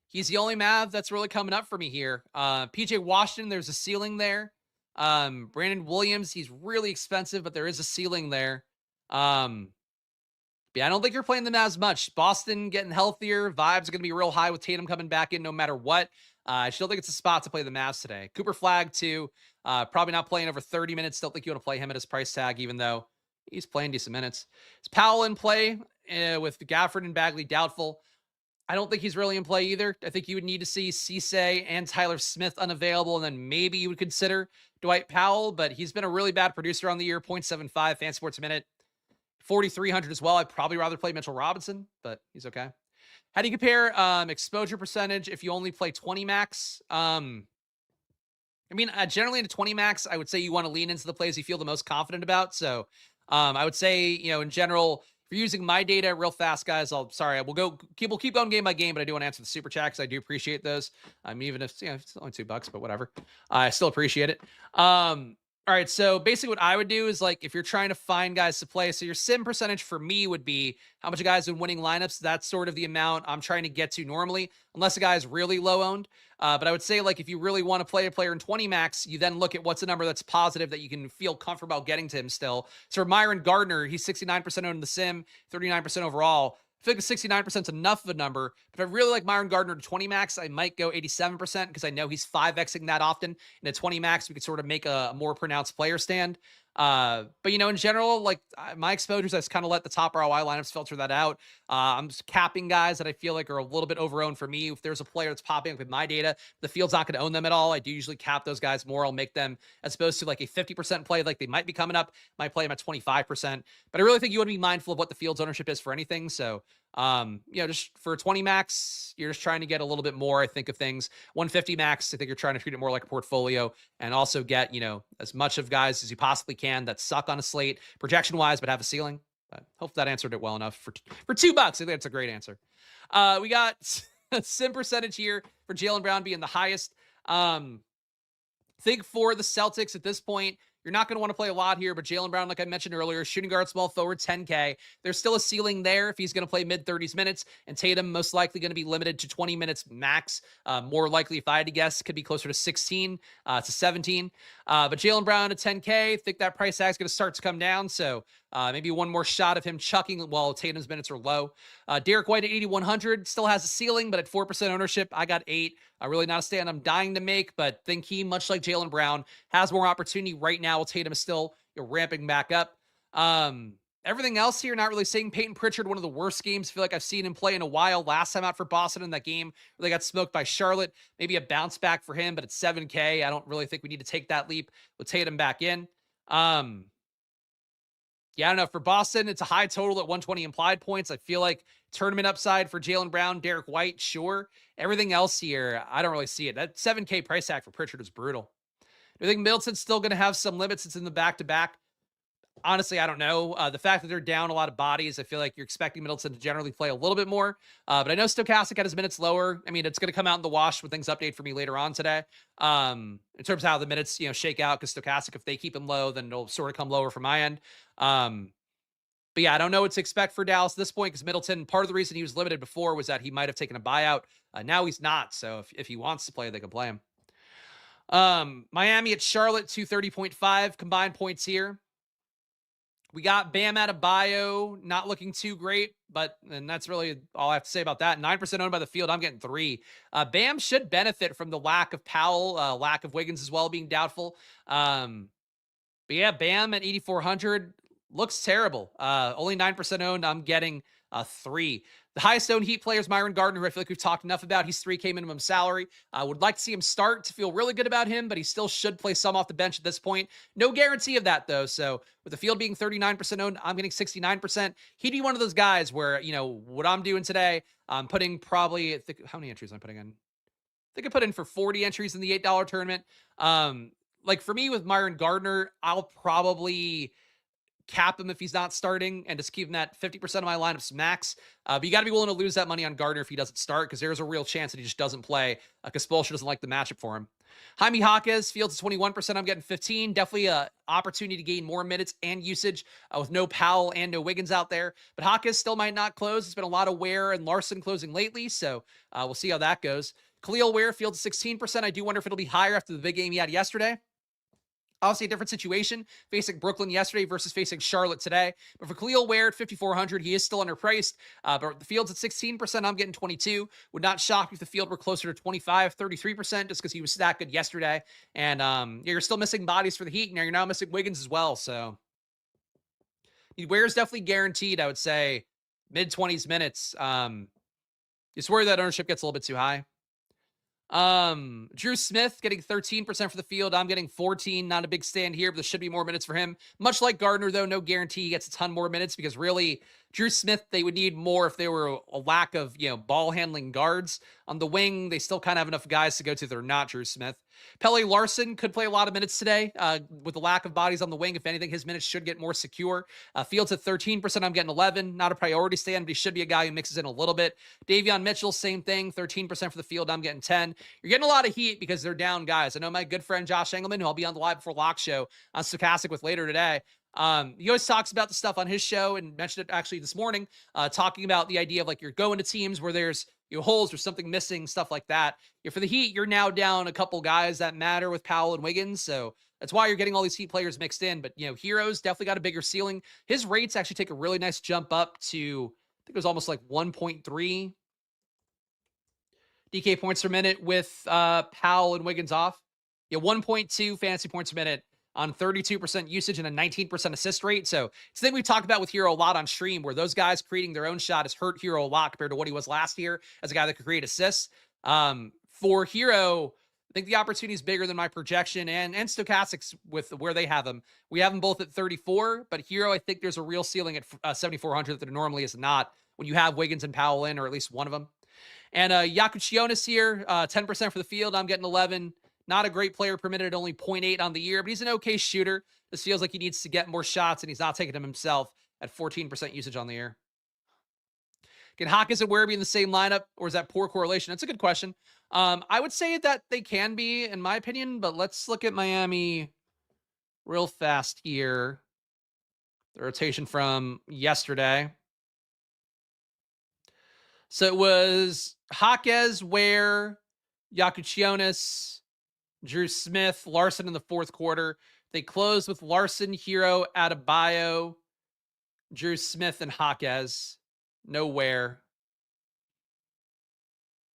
he's the only Mav that's really coming up for me here. PJ Washington, there's a ceiling there. Brandon Williams, he's really expensive, but there is a ceiling there. Yeah, I don't think you're playing them as much. Boston getting healthier. Vibes are going to be real high with Tatum coming back in no matter what. I still think it's a spot to play the Mavs today. Cooper Flag, too. Probably not playing over 30 minutes. Still think you want to play him at his price tag, even though he's playing decent minutes. Is Powell in play with Gafford and Bagley doubtful? I don't think he's really in play either. I think you would need to see Cisse and Tyler Smith unavailable, and then maybe you would consider Dwight Powell, but he's been a really bad producer on the year, 0.75 fan sports a minute. 4,300 as well. I'd probably rather play Mitchell Robinson, but he's okay. How do you compare exposure percentage if you only play 20 max? Generally into 20 max, I would say you want to lean into the plays you feel the most confident about. So I would say, in general, if you're using my data real fast, guys, we'll keep going game by game, but I do want to answer the super chat because I do appreciate those. Even if it's only $2, but whatever. I still appreciate it. All right, so basically what I would do is, like, if you're trying to find guys to play, so your sim percentage for me would be how much guys in winning lineups. That's sort of the amount I'm trying to get to normally, unless a guy is really low owned. But I would say, like, if you really want to play a player in 20 max, you then look at what's a number that's positive that you can feel comfortable getting to him still. So for Myron Gardner, he's 69% owned in the sim, 39% overall. I feel like 69% is enough of a number. But if I really like Myron Gardner to 20 max, I might go 87% because I know he's 5xing that often. In a 20 max, we could sort of make a more pronounced player stand. But in general, like, my exposures, I just kind of let the top ROI lineups filter that out. I'm just capping guys that I feel like are a little bit overowned for me. If there's a player that's popping up with my data, the field's not going to own them at all. I do usually cap those guys more. I'll make them, as opposed to like a 50% play, like they might be coming up, might play them at 25%. But I really think you want to be mindful of what the field's ownership is for anything. So, just for 20 max, you're just trying to get a little bit more, I think, of things. 150 max, I think you're trying to treat it more like a portfolio and also get, as much of guys as you possibly can that suck on a slate projection wise, but have a ceiling. But hope that answered it well enough for $2. I think that's a great answer. We got sim percentage here for Jaylen Brown being the highest. Think for the Celtics at this point, you're not going to want to play a lot here, but Jaylen Brown, like I mentioned earlier, shooting guard, small forward, 10K. There's still a ceiling there if he's going to play mid-30s minutes, and Tatum most likely going to be limited to 20 minutes max. More likely, if I had to guess, could be closer to 16 to 17. But Jaylen Brown at 10K, think that price tag is going to start to come down, so maybe one more shot of him chucking while Tatum's minutes are low. Derek White at 8,100 still has a ceiling, but at 4% ownership, I got 8. Really not a stand I'm dying to make, but think he, much like Jaylen Brown, has more opportunity right now while Tatum is still ramping back up. Everything else here, not really seeing Peyton Pritchard, one of the worst games I feel like I've seen him play in a while. Last time out for Boston in that game where they got smoked by Charlotte. Maybe a bounce back for him, but it's 7K. I don't really think we need to take that leap with Tatum back in. I don't know. For Boston, it's a high total at 120 implied points. I feel like tournament upside for Jaylen Brown, Derek White, sure. Everything else here, I don't really see it. That 7K price tag for Pritchard is brutal. Do you think Middleton's still going to have some limits? It's in the back-to-back. Honestly, I don't know. The fact that they're down a lot of bodies, I feel like you're expecting Middleton to generally play a little bit more. But I know Stokastic had his minutes lower. I mean, it's going to come out in the wash when things update for me later on today. In terms of how the minutes, shake out, because Stokastic, if they keep him low, then it'll sort of come lower from my end. But yeah, I don't know what to expect for Dallas at this point, because Middleton, part of the reason he was limited before was that he might have taken a buyout. Now he's not. So if he wants to play, they can play him. Miami at Charlotte, 230.5 combined points here. We got Bam Adebayo, not looking too great, and that's really all I have to say about that. 9% owned by the field. I'm getting 3. Bam should benefit from the lack of Powell, lack of Wiggins as well being doubtful. But yeah, Bam at 8,400 looks terrible. Only 9% owned. I'm getting 3. The highest owned Heat player is Myron Gardner, who I feel like we've talked enough about. He's 3K minimum salary. I would like to see him start to feel really good about him, but he still should play some off the bench at this point. No guarantee of that, though. So with the field being 39% owned, I'm getting 69%. He'd be one of those guys where, what I'm doing today, I'm putting probably, how many entries am I putting in? I think I put in for 40 entries in the $8 tournament. Like for me with Myron Gardner, I'll probably cap him if he's not starting and just keep him at 50% of my lineups max. But you got to be willing to lose that money on Gardner if he doesn't start, because there's a real chance that he just doesn't play because Spoelstra doesn't like the matchup for him. Jaime Jaquez, fields 21%. I'm getting 15. Definitely a opportunity to gain more minutes and usage with no Powell and no Wiggins out there. But Jaquez still might not close. It's been a lot of Ware and Larson closing lately, so we'll see how that goes. Khalil Ware fields 16%. I do wonder if it'll be higher after the big game he had yesterday. Obviously, a different situation facing Brooklyn yesterday versus facing Charlotte today. But for Khalil Ware at 5,400, he is still underpriced. But the field's at 16%. I'm getting 22. Would not shock if the field were closer to 25, 33%, just because he was that good yesterday. And you're still missing bodies for the Heat. Now you're now missing Wiggins as well. So Ware's definitely guaranteed, I would say, mid-20s minutes. Just worry that ownership gets a little bit too high. Drew Smith getting 13% for the field. I'm getting 14. Not a big stand here, but there should be more minutes for him. Much like Gardner, though, no guarantee he gets a ton more minutes, because really, Drew Smith, they would need more if there were a lack of, ball handling guards. On the wing, they still kind of have enough guys to go to. They're not Drew Smith. Pele Larson could play a lot of minutes today with the lack of bodies on the wing. If anything, his minutes should get more secure. Fields at 13%. I'm getting 11. Not a priority stand, but he should be a guy who mixes in a little bit. Davion Mitchell, same thing. 13% for the field. I'm getting 10. You're getting a lot of heat because they're down guys. I know my good friend Josh Engelman, who I'll be on the Live Before Lock show on Stokastic with later today. He always talks about the stuff on his show, and mentioned it actually this morning, talking about the idea of like you're going to teams where there's holes or something missing, stuff like that. For the Heat, you're now down a couple guys that matter with Powell and Wiggins, so that's why you're getting all these Heat players mixed in. But Hero's definitely got a bigger ceiling. His rates actually take a really nice jump up to, I think it was almost like 1.3 DK points per minute with Powell and Wiggins off. 1.2 fantasy points per minute on 32% usage and a 19% assist rate. So it's the thing we talked about with Hero a lot on stream, where those guys creating their own shot has hurt Hero a lot compared to what he was last year as a guy that could create assists. For Hero, I think the opportunity is bigger than my projection, and Stokastics with where they have them. We have them both at 34, but Hero, I think there's a real ceiling at 7,400 that there normally is not when you have Wiggins and Powell in, or at least one of them. And Yakuchionis here, 10% for the field. I'm getting 11. Not a great player per minute, only 0.8 on the year, but he's an okay shooter. This feels like he needs to get more shots, and he's not taking them himself at 14% usage on the year. Can Hawkins and Ware be in the same lineup, or is that poor correlation? That's a good question. I would say that they can be, in my opinion, but let's look at Miami real fast here. The rotation from yesterday. So it was Jaquez, Ware, Yakuchionis, Drew Smith, Larson in the fourth quarter. They closed with Larson, Hero, Adebayo, Drew Smith, and Jaquez. No Ware.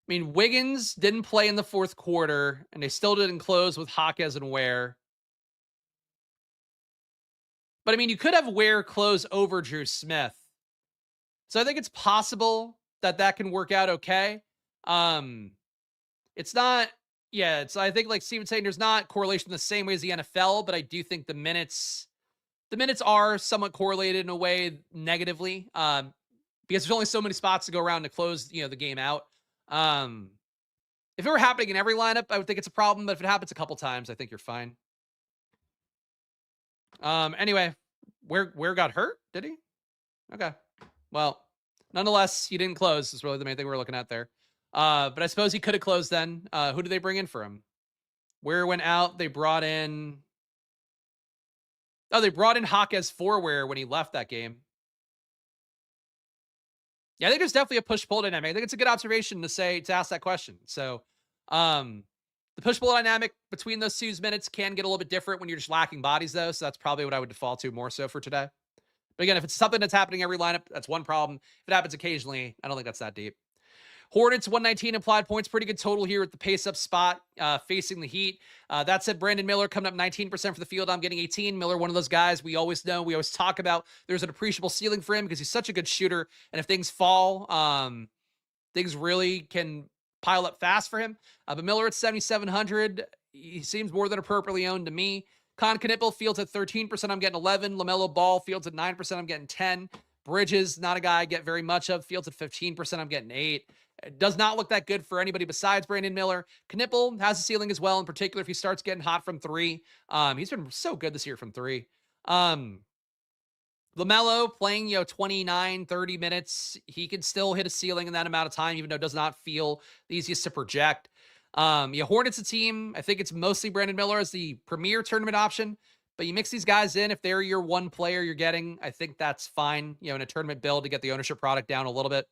I mean, Wiggins didn't play in the fourth quarter, and they still didn't close with Jaquez and Ware. But I mean, you could have Ware close over Drew Smith. So I think it's possible that can work out okay. It's not, I think like Steven's saying, there's not correlation the same way as the NFL, but I do think the minutes are somewhat correlated in a way negatively, because there's only so many spots to go around to close, the game out. If it were happening in every lineup, I would think it's a problem, but if it happens a couple times, I think you're fine. Anyway, Where got hurt? Did he? Okay. Well, nonetheless, he didn't close. Is really the main thing we're looking at there. But I suppose he could have closed then. Who did they bring in for him? Where went out? They brought in. Oh, they brought in Hawk as four-wear when he left that game. Yeah, I think there's definitely a push-pull dynamic. I think it's a good observation to ask that question. So, the push-pull dynamic between those two minutes can get a little bit different when you're just lacking bodies, though. So that's probably what I would default to more so for today. But again, if it's something that's happening every lineup, that's one problem. If it happens occasionally, I don't think that's that deep. Hornets 119 implied points, pretty good total here at the pace up spot, facing the Heat. That said, Brandon Miller coming up 19% for the field. I'm getting 18. Miller, one of those guys we always talk about. There's an appreciable ceiling for him because he's such a good shooter. And if things fall, things really can pile up fast for him. But Miller at 7,700, he seems more than appropriately owned to me. Con Knippel fields at 13%. I'm getting 11. LaMelo Ball fields at 9%. I'm getting 10. Bridges, not a guy I get very much of. Fields at 15%. I'm getting 8. It does not look that good for anybody besides Brandon Miller. Knippel has a ceiling as well, in particular if he starts getting hot from 3. He's been so good this year from 3. LaMelo playing, 29, 30 minutes. He can still hit a ceiling in that amount of time, even though it does not feel the easiest to project. Hornets a team. I think it's mostly Brandon Miller as the premier tournament option, but you mix these guys in. If they're your one player you're getting, I think that's fine, in a tournament build to get the ownership product down a little bit.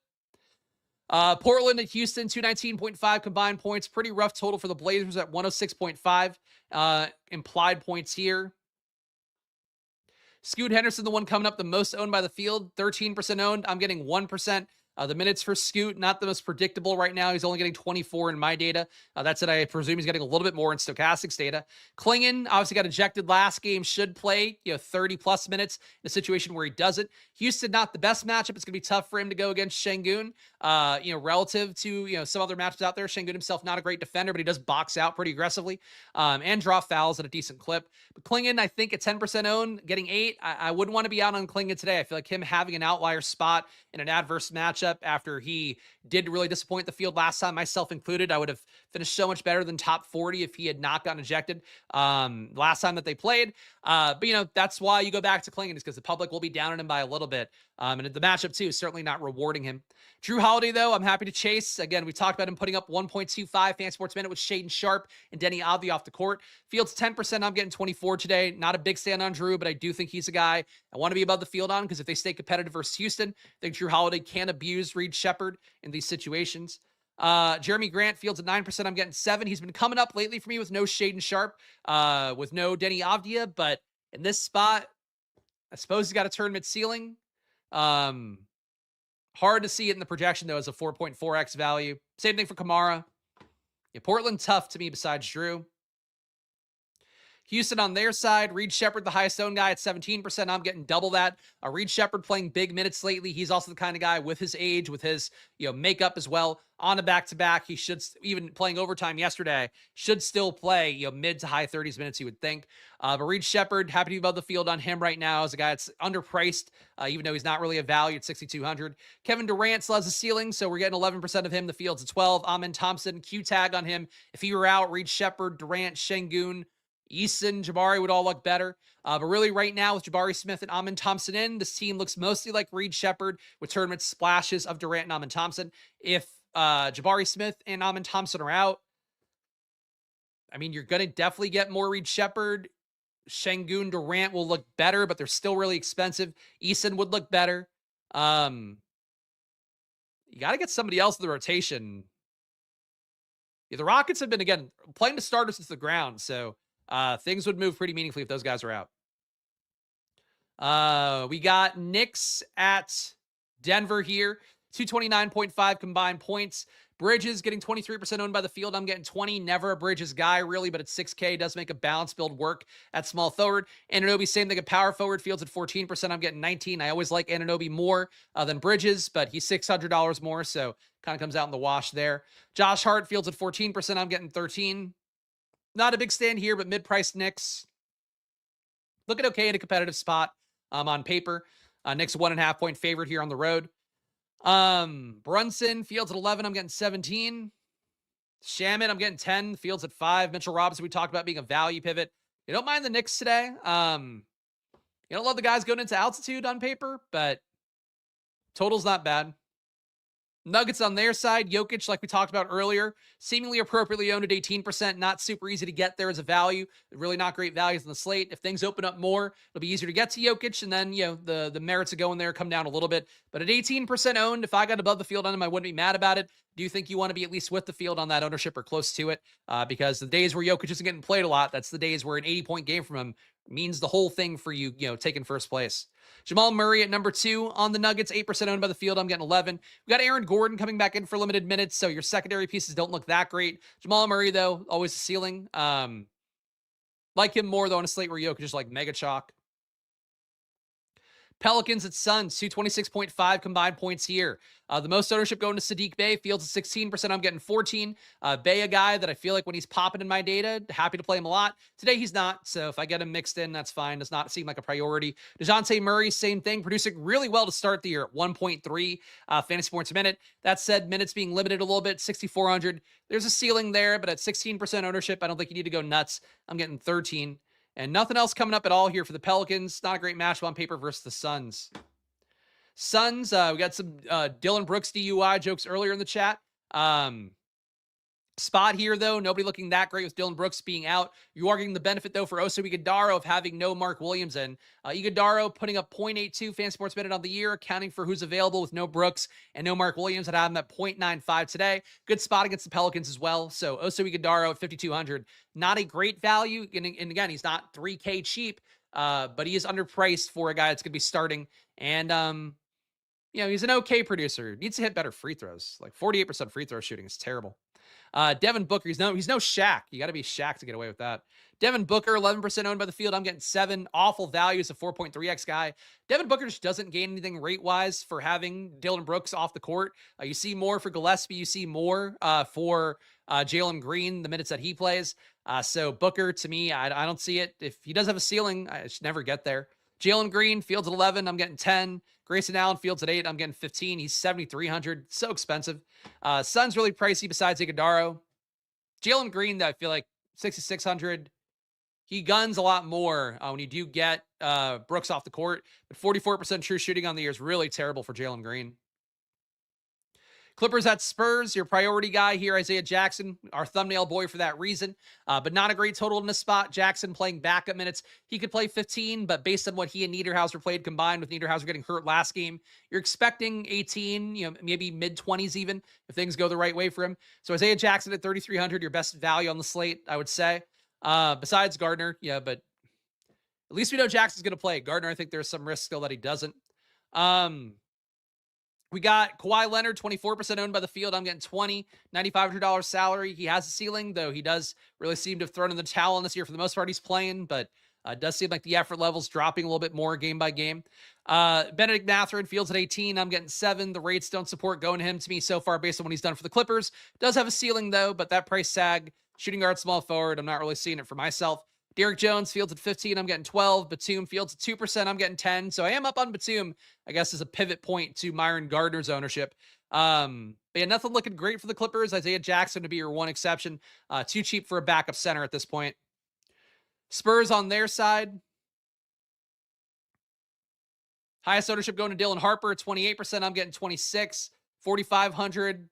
Portland and Houston, 219.5 combined points. Pretty rough total for the Blazers at 106.5 implied points here. Scoot Henderson, the one coming up the most owned by the field, 13% owned. I'm getting 1%. The minutes for Scoot, not the most predictable right now. He's only getting 24 in my data. That's it. I presume he's getting a little bit more in Stokastic's data. Klingon obviously got ejected last game, should play 30 plus minutes in a situation where he doesn't. Houston, not the best matchup. It's going to be tough for him to go against Şengün. Relative to some other matchups out there. Şengün himself not a great defender, but he does box out pretty aggressively and draw fouls at a decent clip. But Klingon, I think at 10% owned, getting 8. I wouldn't want to be out on Klingon today. I feel like him having an outlier spot in an adverse matchup after he did really disappoint the field last time, myself included. I would have finished so much better than top 40 if he had not gotten ejected last time that they played. But that's why you go back to Klingon, is because the public will be down on him by a little bit. And the matchup too is certainly not rewarding him. Drew Holiday, though, I'm happy to chase. Again, we talked about him putting up 1.25 fan sports minute with Shaedon Sharpe and Denny Avdia off the court. Fields 10%. I'm getting 24 today. Not a big stand on Drew, but I do think he's a guy I want to be above the field on, because if they stay competitive versus Houston, I think Drew Holiday can abuse Reed Sheppard in these situations. Jeremy Grant fields at 9%. I'm getting 7. He's been coming up lately for me with no Shaedon Sharpe, with no Denny Avdia, but in this spot, I suppose he's got a tournament ceiling. Hard to see it in the projection, though, as a 4.4x value. Same thing for Kamara. Portland tough to me besides Drew. Houston on their side, Reed Sheppard, the highest owned guy at 17%. I'm getting double that. Reed Sheppard playing big minutes lately. He's also the kind of guy with his age, with his makeup as well, on a back-to-back. He should, even playing overtime yesterday, should still play mid to high 30s minutes, you would think. But Reed Sheppard, happy to be above the field on him right now as a guy that's underpriced, even though he's not really a value at 6,200. Kevin Durant still has a ceiling, so we're getting 11% of him. The field's at 12. Amin Thompson, Q tag on him. If he were out, Reed Sheppard, Durant, Şengün, Easton, Jabari would all look better. But really right now with Jabari Smith and Amin Thompson in, this team looks mostly like Reed Sheppard with tournament splashes of Durant and Amin Thompson. If Jabari Smith and Amin Thompson are out, I mean, you're going to definitely get more Reed Sheppard. Şengün, Durant will look better, but they're still really expensive. Easton would look better. You got to get somebody else in the rotation. Yeah, the Rockets have been, again, playing the starters into the ground, so things would move pretty meaningfully if those guys are out. We got Knicks at Denver here. 229.5 combined points. Bridges getting 23% owned by the field. I'm getting 20. Never a Bridges guy, really, but at 6K does make a balance build work at small forward. Anunoby, same thing at power forward. Fields at 14%. I'm getting 19. I always like Anunoby more than Bridges, but he's $600 more, so kind of comes out in the wash there. Josh Hart fields at 14%. I'm getting 13. Not a big stand here, but mid-priced Knicks. Looking okay in a competitive spot on paper. Knicks 1.5 point favorite here on the road. Brunson fields at 11. I'm getting 17. Shaman, I'm getting 10. Fields at 5. Mitchell Robinson, we talked about being a value pivot. You don't mind the Knicks today. You don't love the guys going into altitude on paper, but total's not bad. Nuggets on their side, Jokic, like we talked about earlier, seemingly appropriately owned at 18%. Not super easy to get there as a value. Really not great values on the slate. If things open up more, it'll be easier to get to Jokic, and then the merits of going there come down a little bit. But at 18% owned, if I got above the field on him, I wouldn't be mad about it. Do you think you want to be at least with the field on that ownership or close to it? Because the days where Jokic isn't getting played a lot, that's the days where an 80-point game from him means the whole thing for you, taking first place. Jamal Murray at number 2 on the Nuggets, 8% owned by the field. I'm getting 11. We got Aaron Gordon coming back in for limited minutes, so your secondary pieces don't look that great. Jamal Murray, though, always a ceiling. Like him more, though, on a slate where Jokic is like mega chalk. Pelicans at Suns, 226.5 combined points here. The most ownership going to Saddiq Bey. Fields at 16%. I'm getting 14. Bey, a guy that I feel like when he's popping in my data, happy to play him a lot. Today, he's not. So if I get him mixed in, that's fine. Does not seem like a priority. DeJounte Murray, same thing. Producing really well to start the year at 1.3 fantasy points a minute. That said, minutes being limited a little bit, 6,400. There's a ceiling there, but at 16% ownership, I don't think you need to go nuts. I'm getting 13. And nothing else coming up at all here for the Pelicans. Not a great matchup on paper versus the Suns. Suns, we got some Dylan Brooks DUI jokes earlier in the chat. Spot here, though. Nobody looking that great with Dylan Brooks being out. You are getting the benefit, though, for Oso Ighodaro of having no Mark Williams in. Ighodaro putting up 0.82 fantasy points minute on the year, accounting for who's available with no Brooks and no Mark Williams. I'd have him at 0.95 today. Good spot against the Pelicans as well. So Oso Ighodaro at 5,200. Not a great value. And again, he's not 3K cheap, but he is underpriced for a guy that's going to be starting. And, he's an okay producer. Needs to hit better free throws. Like 48% free throw shooting is terrible. Devin Booker, he's no Shaq. You got to be Shaq to get away with that. Devin Booker, 11% owned by the field. I'm getting 7. Awful values, a 4.3x guy. Devin Booker just doesn't gain anything rate-wise for having Dylan Brooks off the court. You see more for Gillespie. You see more for Jalen Green, the minutes that he plays. So Booker, to me, I don't see it. If he does have a ceiling, I should never get there. Jalen Green, Fields at 11. I'm getting 10. Grayson Allen, Fields at 8. I'm getting 15. He's 7,300. So expensive. Sun's really pricey besides Ighodaro. Jalen Green, though, I feel like 6,600. He guns a lot more when you do get Brooks off the court. But 44% true shooting on the year is really terrible for Jalen Green. Clippers at Spurs, your priority guy here, Isaiah Jackson, our thumbnail boy for that reason, but not a great total in this spot. Jackson playing backup minutes. He could play 15, but based on what he and Niederhauser played combined with Niederhauser getting hurt last game, you're expecting 18, maybe mid-20s even, if things go the right way for him. So Isaiah Jackson at 3,300, your best value on the slate, I would say. Besides Gardner, but at least we know Jackson's going to play. Gardner, I think there's some risk still that he doesn't. We got Kawhi Leonard, 24% owned by the field. I'm getting 20, $9,500 salary. He has a ceiling, though he does really seem to have thrown in the towel on this year. For the most part, he's playing, but it does seem like the effort level's dropping a little bit more game by game. Benedict Mathurin, Fields at 18. I'm getting 7. The rates don't support going to him to me so far based on what he's done for the Clippers. Does have a ceiling, though, but that price tag, shooting guard, small forward, I'm not really seeing it for myself. Derek Jones, Fields at 15, I'm getting 12. Batum, Fields at 2%, I'm getting 10. So I am up on Batum, I guess, as a pivot point to Myron Gardner's ownership. But yeah, nothing looking great for the Clippers. Isaiah Jackson to be your one exception. Too cheap for a backup center at this point. Spurs on their side. Highest ownership going to Dylan Harper, 28%, I'm getting 26. 4,500.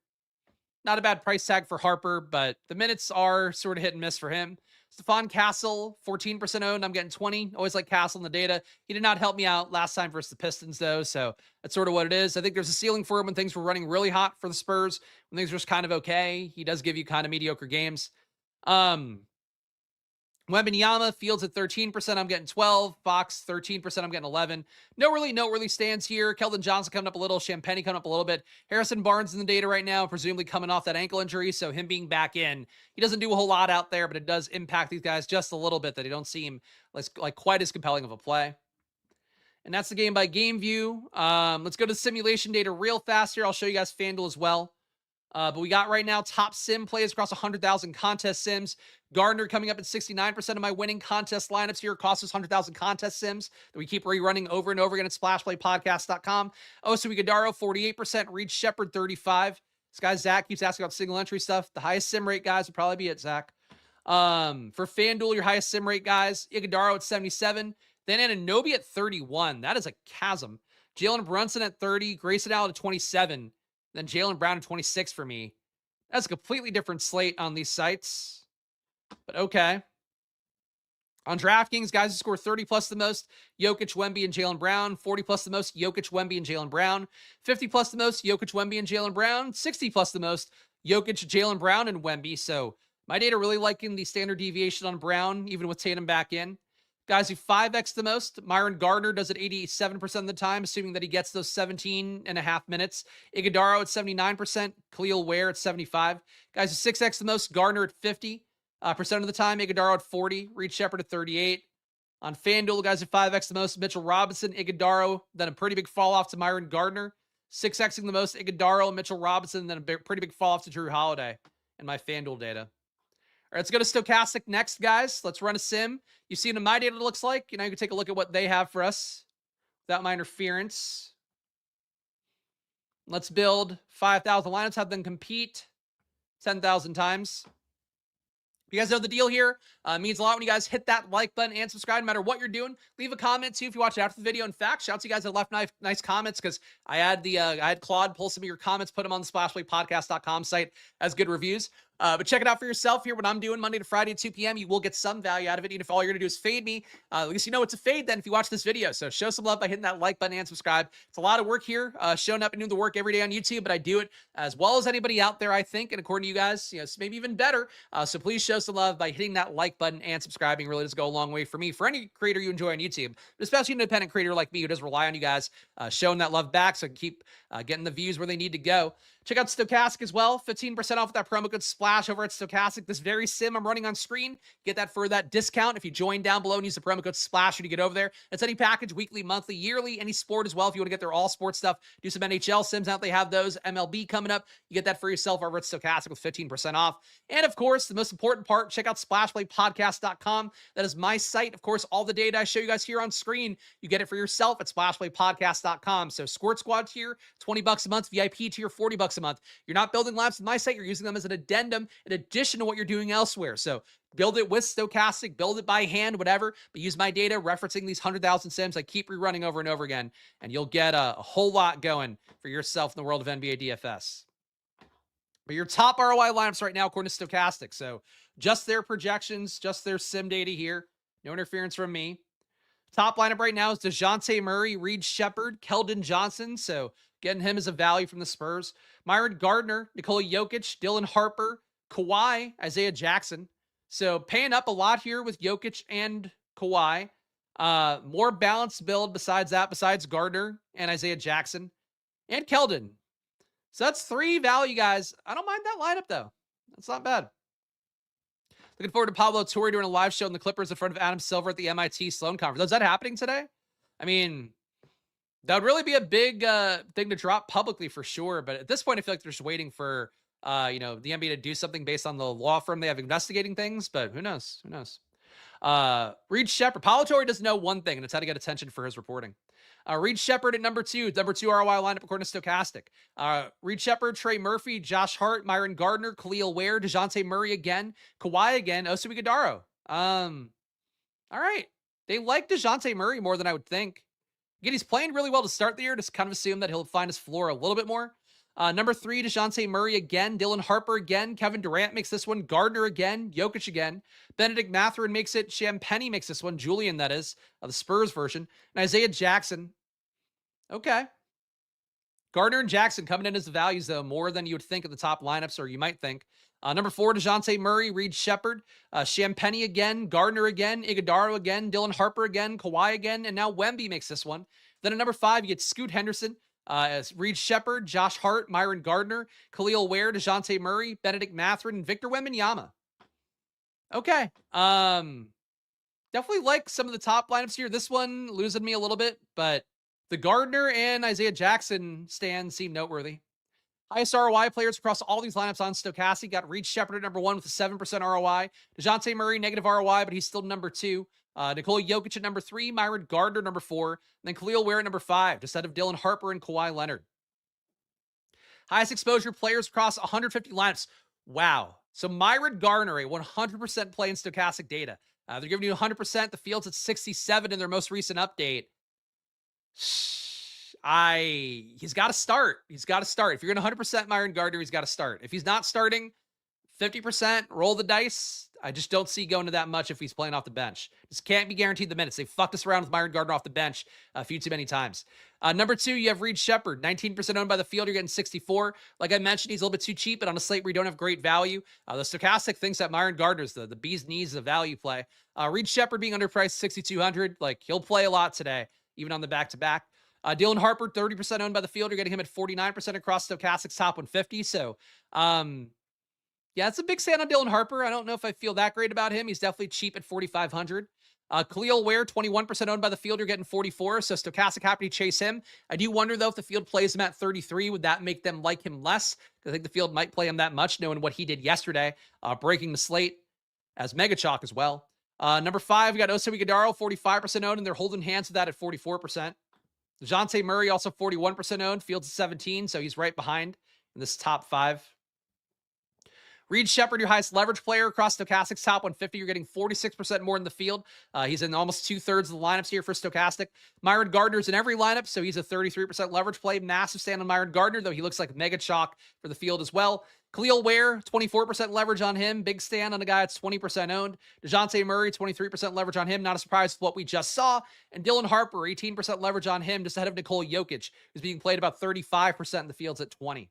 Not a bad price tag for Harper, but the minutes are sort of hit and miss for him. Stephon Castle, 14% owned. I'm getting 20. Always like Castle in the data. He did not help me out last time versus the Pistons, though, so that's sort of what it is. I think there's a ceiling for him when things were running really hot for the Spurs. When things were just kind of okay, he does give you kind of mediocre games. Wembanyama, Fields at 13%, I'm getting 12. Fox, 13%, I'm getting 11. No really noteworthy stands here. Keldon Johnson coming up a little. Champagny coming up a little bit. Harrison Barnes in the data right now, presumably coming off that ankle injury, so him being back in, he doesn't do a whole lot out there, but it does impact these guys just a little bit that they don't seem like quite as compelling of a play. And that's the game-by-game view. Let's go to the simulation data real fast here. I'll show you guys FanDuel as well. But we got right now top sim plays across 100,000 contest sims. Gardner coming up at 69% of my winning contest lineups here. Cost us 100,000 contest sims that we keep rerunning over and over again at splashplaypodcast.com. Oso Ighodaro, 48%. Reed Shepard, 35%. This guy, Zach, keeps asking about single entry stuff. The highest sim rate guys would probably be it, Zach. For FanDuel, your highest sim rate guys, Ighodaro at 77. Then Anunoby at 31. That is a chasm. Jalen Brunson at 30. Grayson Allen at 27. Then Jaylen Brown at 26 for me. That's a completely different slate on these sites. But okay. On DraftKings, guys who score 30 plus the most, Jokic, Wemby, and Jaylen Brown. 40 plus the most, Jokic, Wemby, and Jaylen Brown. 50 plus the most, Jokic, Wemby, and Jaylen Brown. 60 plus the most, Jokic, Jaylen Brown, and Wemby. So my data really liking the standard deviation on Brown, even with Tatum back in. Guys who 5x the most, Myron Gardner does it 87% of the time, assuming that he gets those 17 and a half minutes. Iguodala at 79%, Khalil Ware at 75. Guys who 6x the most, Gardner at 50% of the time, Iguodala at 40, Reed Shepard at 38. On FanDuel, guys at 5x the most, Mitchell Robinson, Iguodala, then a pretty big fall off to Myron Gardner. 6xing the most, Iguodala, Mitchell Robinson, then a pretty big fall off to Drew Holiday in my FanDuel data. All right, let's go to Stokastic next, guys. Let's run a sim. You see what my data looks like. You know, you can take a look at what they have for us without my interference. Let's build 5,000 lineups, have them compete 10,000 times. You guys know the deal here. It means a lot when you guys hit that like button and subscribe no matter what you're doing. Leave a comment too if you watch it after the video. In fact, shout out to you guys that left nice comments because I had Claude pull some of your comments, put them on the splashplaypodcast.com site as good reviews. But check it out for yourself here. What I'm doing Monday to Friday at 2 p.m. You will get some value out of it. Even if all you're going to do is fade me, at least you know it's a fade then if you watch this video. So show some love by hitting that like button and subscribe. It's a lot of work here, showing up and doing the work every day on YouTube, but I do it as well as anybody out there, I think. And according to you guys, it's maybe even better. So please show some love by hitting that like button and subscribing. Really does go a long way for me, for any creator you enjoy on YouTube, but especially an independent creator like me who does rely on you guys showing that love back so I can keep getting the views where they need to go. Check out Stokastic as well. 15% off with that promo code SPLASH over at Stokastic. This very sim I'm running on screen. Get that for that discount if you join down below and use the promo code SPLASH when you get over there. It's any package, weekly, monthly, yearly, any sport as well. If you want to get their all sports stuff, do some NHL sims out. They have those. MLB coming up. You get that for yourself over at Stokastic with 15% off. And of course, the most important part, check out splashplaypodcast.com. That is my site. Of course, all the data I show you guys here on screen, you get it for yourself at splashplaypodcast.com. So Squirt Squad tier, $20 a month. VIP tier, $40 a month. You're not building laps with my site. You're using them as an addendum in addition to what you're doing elsewhere. So build it with Stokastic, build it by hand, whatever, but use my data referencing these 100,000 sims I keep rerunning over and over again, and you'll get a whole lot going for yourself in the world of NBA DFS. But your top ROI lineups right now, according to Stokastic. So just their projections, just their sim data here. No interference from me. Top lineup right now is DeJounte Murray, Reed Shepard, Keldon Johnson. So getting him as a value from the Spurs. Myron Gardner, Nikola Jokic, Dylan Harper, Kawhi, Isaiah Jackson. So paying up a lot here with Jokic and Kawhi. More balanced build besides Gardner and Isaiah Jackson and Keldon. So that's 3 value, guys. I don't mind that lineup, though. That's not bad. Looking forward to Pablo Torre doing a live show in the Clippers in front of Adam Silver at the MIT Sloan Conference. Is that happening today? I mean, that would really be a big thing to drop publicly for sure. But at this point, I feel like they're just waiting for, the NBA to do something based on the law firm they have investigating things. But who knows? Who knows? Reed Shepard. Pablo Torre does know one thing, and it's how to get attention for his reporting. Reed Shepard at number 2 ROI lineup according to Stokastic. Reed Shepard, Trey Murphy, Josh Hart, Myron Gardner, Khalil Ware, DeJounte Murray again, Kawhi again, Oso Ighodaro. All right. They like DeJounte Murray more than I would think. Again, he's playing really well to start the year. Just kind of assume that he'll find his floor a little bit more. Number 3, DeJounte Murray again, Dylan Harper again, Kevin Durant makes this one, Gardner again, Jokic again, Benedict Mathurin makes it, Champagnie makes this one, Julian that is, the Spurs version, and Isaiah Jackson. Okay. Gardner and Jackson coming in as the values, though, more than you would think at the top lineups, or you might think. Number 4, DeJounte Murray, Reed Shepard, Champagnie again, Gardner again, Iguodala again, Dylan Harper again, Kawhi again, and now Wemby makes this one. Then at number 5, you get Scoot Henderson, as Reed Shepard, Josh Hart, Myron Gardner, Khalil Ware, DeJounte Murray, Benedict Mathurin, and Victor Wembanyama. Okay. Definitely like some of the top lineups here. This one losing me a little bit, but the Gardner and Isaiah Jackson stands seem noteworthy. Highest ROI players across all these lineups on Stokastic. Got Reed Shepard at number 1 with a 7% ROI. DeJounte Murray, negative ROI, but he's still number 2. Nikola Jokic at number 3, Myron Gardner number 4, and then Khalil Ware at number 5, just out of Dylan Harper and Kawhi Leonard. Highest exposure players across 150 lineups. Wow. So Myron Gardner, a 100% play in Stokastic data. They're giving you 100%. The field's at 67 in their most recent update. He's got to start. He's got to start. If you're going to 100% Myron Gardner, he's got to start. If he's not starting, 50%, roll the dice. I just don't see going to that much if he's playing off the bench. Just can't be guaranteed the minutes. They fucked us around with Myron Gardner off the bench a few too many times. Number 2, you have Reed Shepard, 19% owned by the field. You're getting 64. Like I mentioned, he's a little bit too cheap, but on a slate where you don't have great value, the Stokastic thinks that Myron Gardner's the bee's knees of value play. Reed Shepard being underpriced 6,200. Like he'll play a lot today, even on the back-to-back. Dylan Harper, 30% owned by the field. You're getting him at 49% across Stokastic's top 150. So, yeah, it's a big stand on Dylan Harper. I don't know if I feel that great about him. He's definitely cheap at 4,500. Khalil Ware, 21% owned by the field. You're getting 44. So Stokastic happy to chase him. I do wonder, though, if the field plays him at 33, would that make them like him less? I think the field might play him that much, knowing what he did yesterday, breaking the slate as Mega Chalk as well. Number 5, we got Oso Ighodaro, 45% owned, and they're holding hands with that at 44%. DeJounte Murray, also 41% owned. Fields at 17, so he's right behind in this top 5. Reed Shepard, your highest leverage player across Stokastic's top 150. You're getting 46% more in the field. He's in almost 2/3 of the lineups here for Stokastic. Myron Gardner's in every lineup, so he's a 33% leverage play. Massive stand on Myron Gardner, though he looks like mega chalk for the field as well. Khalil Ware, 24% leverage on him. Big stand on a guy that's 20% owned. DeJounte Murray, 23% leverage on him. Not a surprise with what we just saw. And Dylan Harper, 18% leverage on him, just ahead of Nikola Jokic, who's being played about 35% in the fields at 20.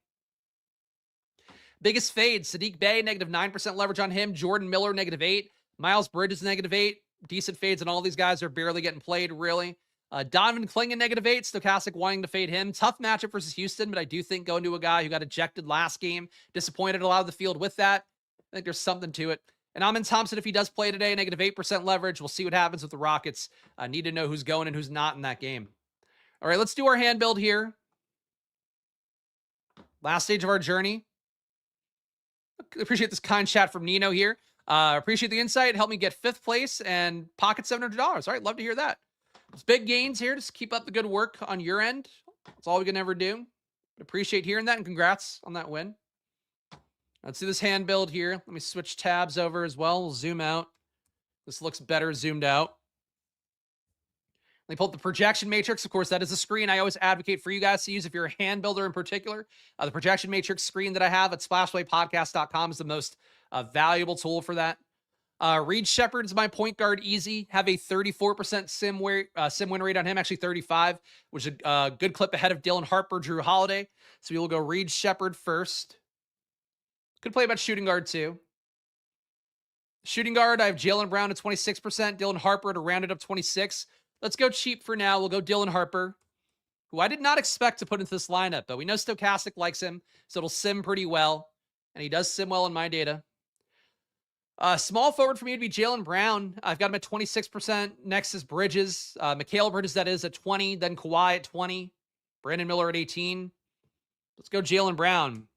Biggest fade, Sadiq Bey, -9% leverage on him. Jordan Miller, -8. Miles Bridges, -8. Decent fades, and all these guys are barely getting played, really. Donovan Clingan, -8. Stokastic wanting to fade him. Tough matchup versus Houston, but I do think going to a guy who got ejected last game, disappointed a lot of the field with that. I think there's something to it. And Amin Thompson, if he does play today, -8% leverage. We'll see what happens with the Rockets. I need to know who's going and who's not in that game. All right, let's do our hand build here. Last stage of our journey. Appreciate this kind chat from Nino here. Appreciate the insight. Help me get 5th place and pocket $700. All right, love to hear that. It's big gains here. Just keep up the good work on your end. That's all we can ever do. Appreciate hearing that, and congrats on that win. Let's do this hand build here. Let me switch tabs over as well. We'll zoom out. This looks better zoomed out. Let me pull up the projection matrix. Of course, that is a screen I always advocate for you guys to use if you're a hand builder in particular. The projection matrix screen that I have at splashplaypodcast.com is the most valuable tool for that. Reed Shepard is my point guard easy. Have a 34% sim win rate on him, actually 35, which is a good clip ahead of Dylan Harper, Drew Holiday. So we will go Reed Shepard first. Could play about shooting guard too. Shooting guard, I have Jaylen Brown at 26%, Dylan Harper to round it up 26. Let's go cheap for now. We'll go Dylan Harper, who I did not expect to put into this lineup, but we know Stokastic likes him, so it'll sim pretty well. And he does sim well in my data. Small forward for me would be Jaylen Brown. I've got him at 26%. Next is Bridges. Mikal Bridges, that is, at 20. Then Kawhi at 20. Brandon Miller at 18. Let's go Jaylen Brown.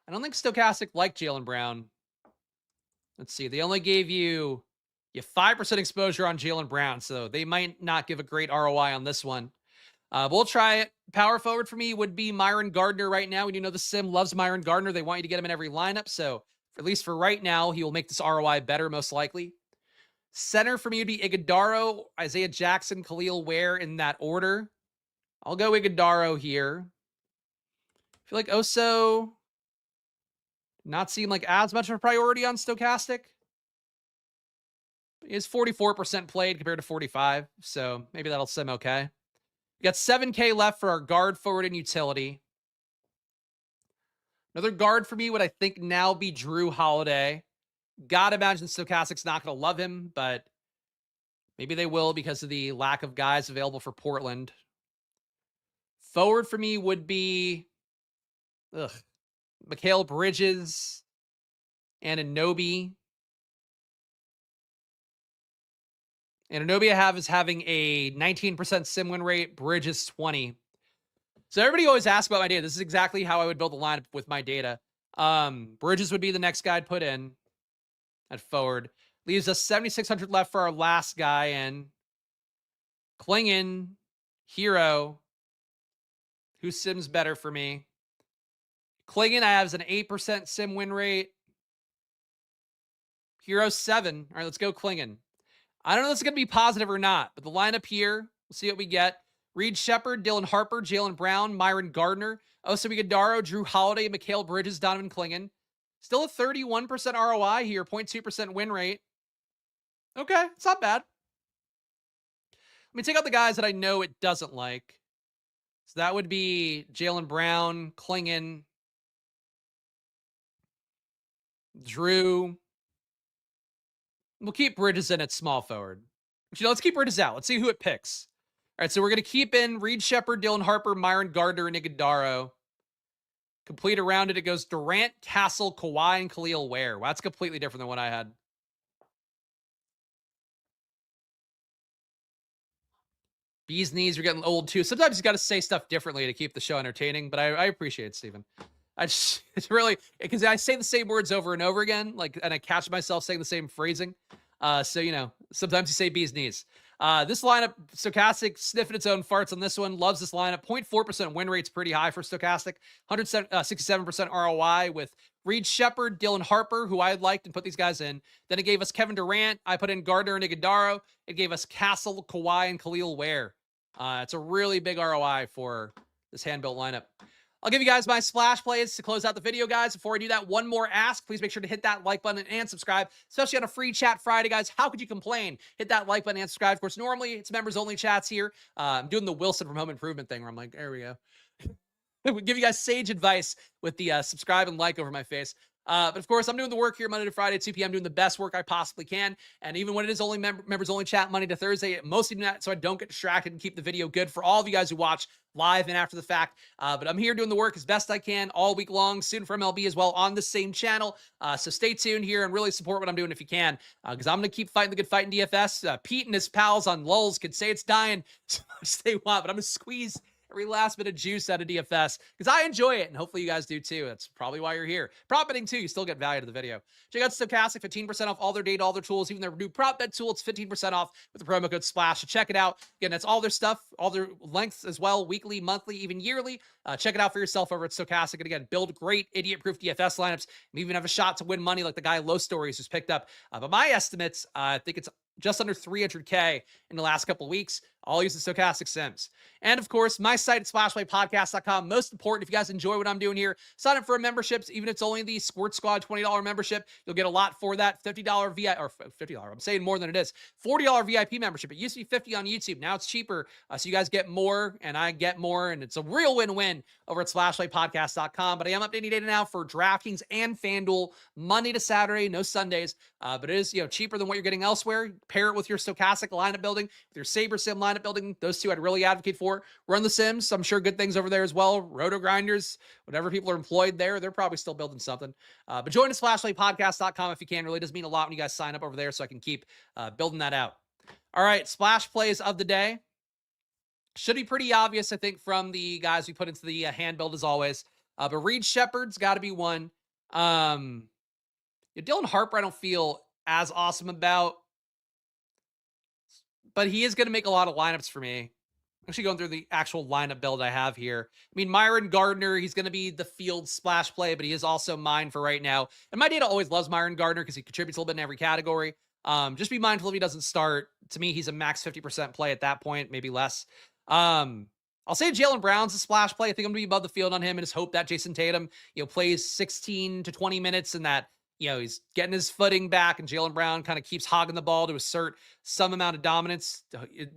I don't think Stokastic liked Jaylen Brown. Let's see. They only gave you 5% exposure on Jaylen Brown, so they might not give a great ROI on this one. We'll try it. Power forward for me would be Myron Gardner right now. We do know the sim loves Myron Gardner. They want you to get him in every lineup, so at least for right now, he will make this ROI better, most likely. Center for me would be Ighodaro, Isaiah Jackson, Khalil Ware in that order. I'll go Ighodaro here. I feel like Oso not seem like as much of a priority on Stokastic. He is 44% played compared to 45, so maybe that'll sim okay. We got 7K left for our guard, forward, and utility. Another guard for me would, I think, now be Drew Holiday. Gotta imagine Stokastic's not going to love him, but maybe they will because of the lack of guys available for Portland. Forward for me would be Mikal Bridges and Anunoby. And Anunoby I have is having a 19% sim win rate. Bridges 20. So everybody always asks about my data. This is exactly how I would build a lineup with my data. Bridges would be the next guy I'd put in at forward. Leaves us 7,600 left for our last guy in. Clingan, Hero. Who sims better for me? Clingan I have an 8% sim win rate. Hero 7. All right, let's go Klingon. I don't know if it's going to be positive or not, but the lineup here, we'll see what we get. Reed Shepard, Dylan Harper, Jaylen Brown, Myron Gardner, Oso Ighodaro, Drew Holiday, Mikal Bridges, Donovan Klingon. Still a 31% ROI here, 0.2% win rate. Okay, it's not bad. Let me take out the guys that I know it doesn't like. So that would be Jaylen Brown, Klingon, Drew. We'll keep Bridges in at small forward. Actually, let's keep Bridges out. Let's see who it picks. All right, so we're going to keep in Reed Shepard, Dylan Harper, Myron Gardner, and Ighodaro. Complete around it goes Durant, Castle, Kawhi, and Khalil Ware. Wow, that's completely different than what I had. Bees knees are getting old too. Sometimes you got to say stuff differently to keep the show entertaining, but I appreciate it, Steven. It's really, because I say the same words over and over again, like, and I catch myself saying the same phrasing. So, you know, sometimes you say bees knees. This lineup, Stokastic sniffing its own farts on this one. Loves this lineup. 0.4% win rate's pretty high for Stokastic. 167% ROI with Reed Shepard, Dylan Harper, who I liked and put these guys in. Then it gave us Kevin Durant. I put in Gardner and Ighodaro. It gave us Castle, Kawhi, and Khalil Ware. It's a really big ROI for this hand-built lineup. I'll give you guys my splash plays to close out the video, guys. Before I do that, one more ask. Please make sure to hit that like button and subscribe, especially on a free chat Friday, guys. How could you complain? Hit that like button and subscribe. Of course, normally it's members-only chats here. I'm doing the Wilson from Home Improvement thing where I'm like, there we go. We'll give you guys sage advice with the subscribe and like over my face. But of course, I'm doing the work here Monday to Friday at 2 p.m. doing the best work I possibly can. And even when it is only members only chat Monday to Thursday, mostly doing that so I don't get distracted and keep the video good for all of you guys who watch live and after the fact. But I'm here doing the work as best I can all week long, soon for MLB as well on the same channel. So stay tuned here and really support what I'm doing if you can, because I'm going to keep fighting the good fight in DFS. Pete and his pals on lulls could say it's dying as much as they want, but I'm going to squeeze every last bit of juice out of DFS because I enjoy it, and hopefully you guys do too. That's probably why you're here. Prop betting too, you still get value to the video. Check out Stokastic, 15% off all their data, all their tools, even their new prop bet tool. It's 15% off with the promo code SPLASH. So check it out. Again, that's all their stuff, all their lengths as well, weekly, monthly, even yearly. Check it out for yourself over at Stokastic. And again, build great idiot-proof DFS lineups and even have a shot to win money like the guy Low Stories who's picked up. But my estimates, I think it's just under 300K in the last couple of weeks, all using Stokastic Sims. And of course, my site at splashplaypodcast.com. Most important, if you guys enjoy what I'm doing here, sign up for a memberships, even if it's only the Squirt Squad $20 membership. You'll get a lot for that. $50 VIP, or $50, I'm saying more than it is. $40 VIP membership. It used to be $50 on YouTube. Now it's cheaper. So you guys get more and I get more, and it's a real win-win over at splashplaypodcast.com. But I am updating data now for DraftKings and FanDuel Monday to Saturday, no Sundays. But it is, cheaper than what you're getting elsewhere. Pair it with your Stokastic lineup building, with your Saber Sim lineup building. Those two I'd really advocate for. Run the Sims. I'm sure good things over there as well. Roto Grinders, whatever people are employed there, they're probably still building something. But join us, splashplaypodcast.com if you can. Really does mean a lot when you guys sign up over there so I can keep building that out. All right, splash plays of the day. Should be pretty obvious, I think, from the guys we put into the hand build as always. But Reed Shepard's got to be one. Dylan Harper, I don't feel as awesome about, but he is going to make a lot of lineups for me. Actually going through the actual lineup build I have here. I mean, Myron Gardner, he's going to be the field splash play, but he is also mine for right now. And my data always loves Myron Gardner because he contributes a little bit in every category. Just be mindful if he doesn't start. To me, he's a max 50% play at that point, maybe less. I'll say Jaylen Brown's a splash play. I think I'm going to be above the field on him and just hope that Jason Tatum, plays 16 to 20 minutes and that, he's getting his footing back and Jaylen Brown kind of keeps hogging the ball to assert some amount of dominance.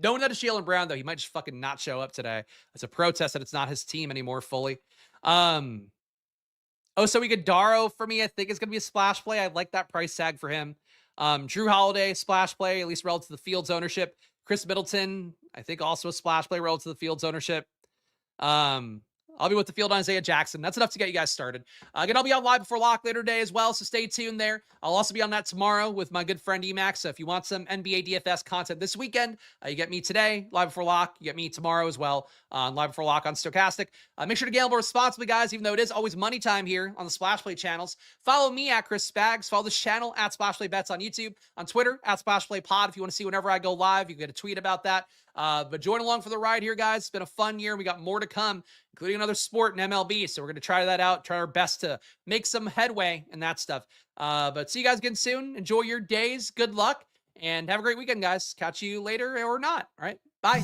Knowing that it's Jaylen Brown, though, he might just fucking not show up today. It's a protest that it's not his team anymore fully. So Ighodaro for me, I think is going to be a splash play. I like that price tag for him. Drew Holiday, splash play, at least relative to the Fields ownership. Chris Middleton, I think also a splash play relative to the Fields ownership. I'll be with the field on Isaiah Jackson. That's enough to get you guys started. Again, I'll be on live before lock later today as well, so stay tuned there. I'll also be on that tomorrow with my good friend Emax. So if you want some NBA DFS content this weekend, you get me today, live before lock. You get me tomorrow as well, live before lock on Stokastic. Make sure to gamble responsibly, guys, even though it is always money time here on the Splash Play channels. Follow me at Chris Spags. Follow this channel at Splash Play Bets on YouTube, on Twitter at Splash Play Pod. If you want to see whenever I go live, you get a tweet about that. But join along for the ride here, guys. It's been a fun year. We got more to come, including another sport in MLB. So we're going to try that out, try our best to make some headway and that stuff. But see you guys again soon. Enjoy your days. Good luck and have a great weekend, guys. Catch you later or not. All right. Bye.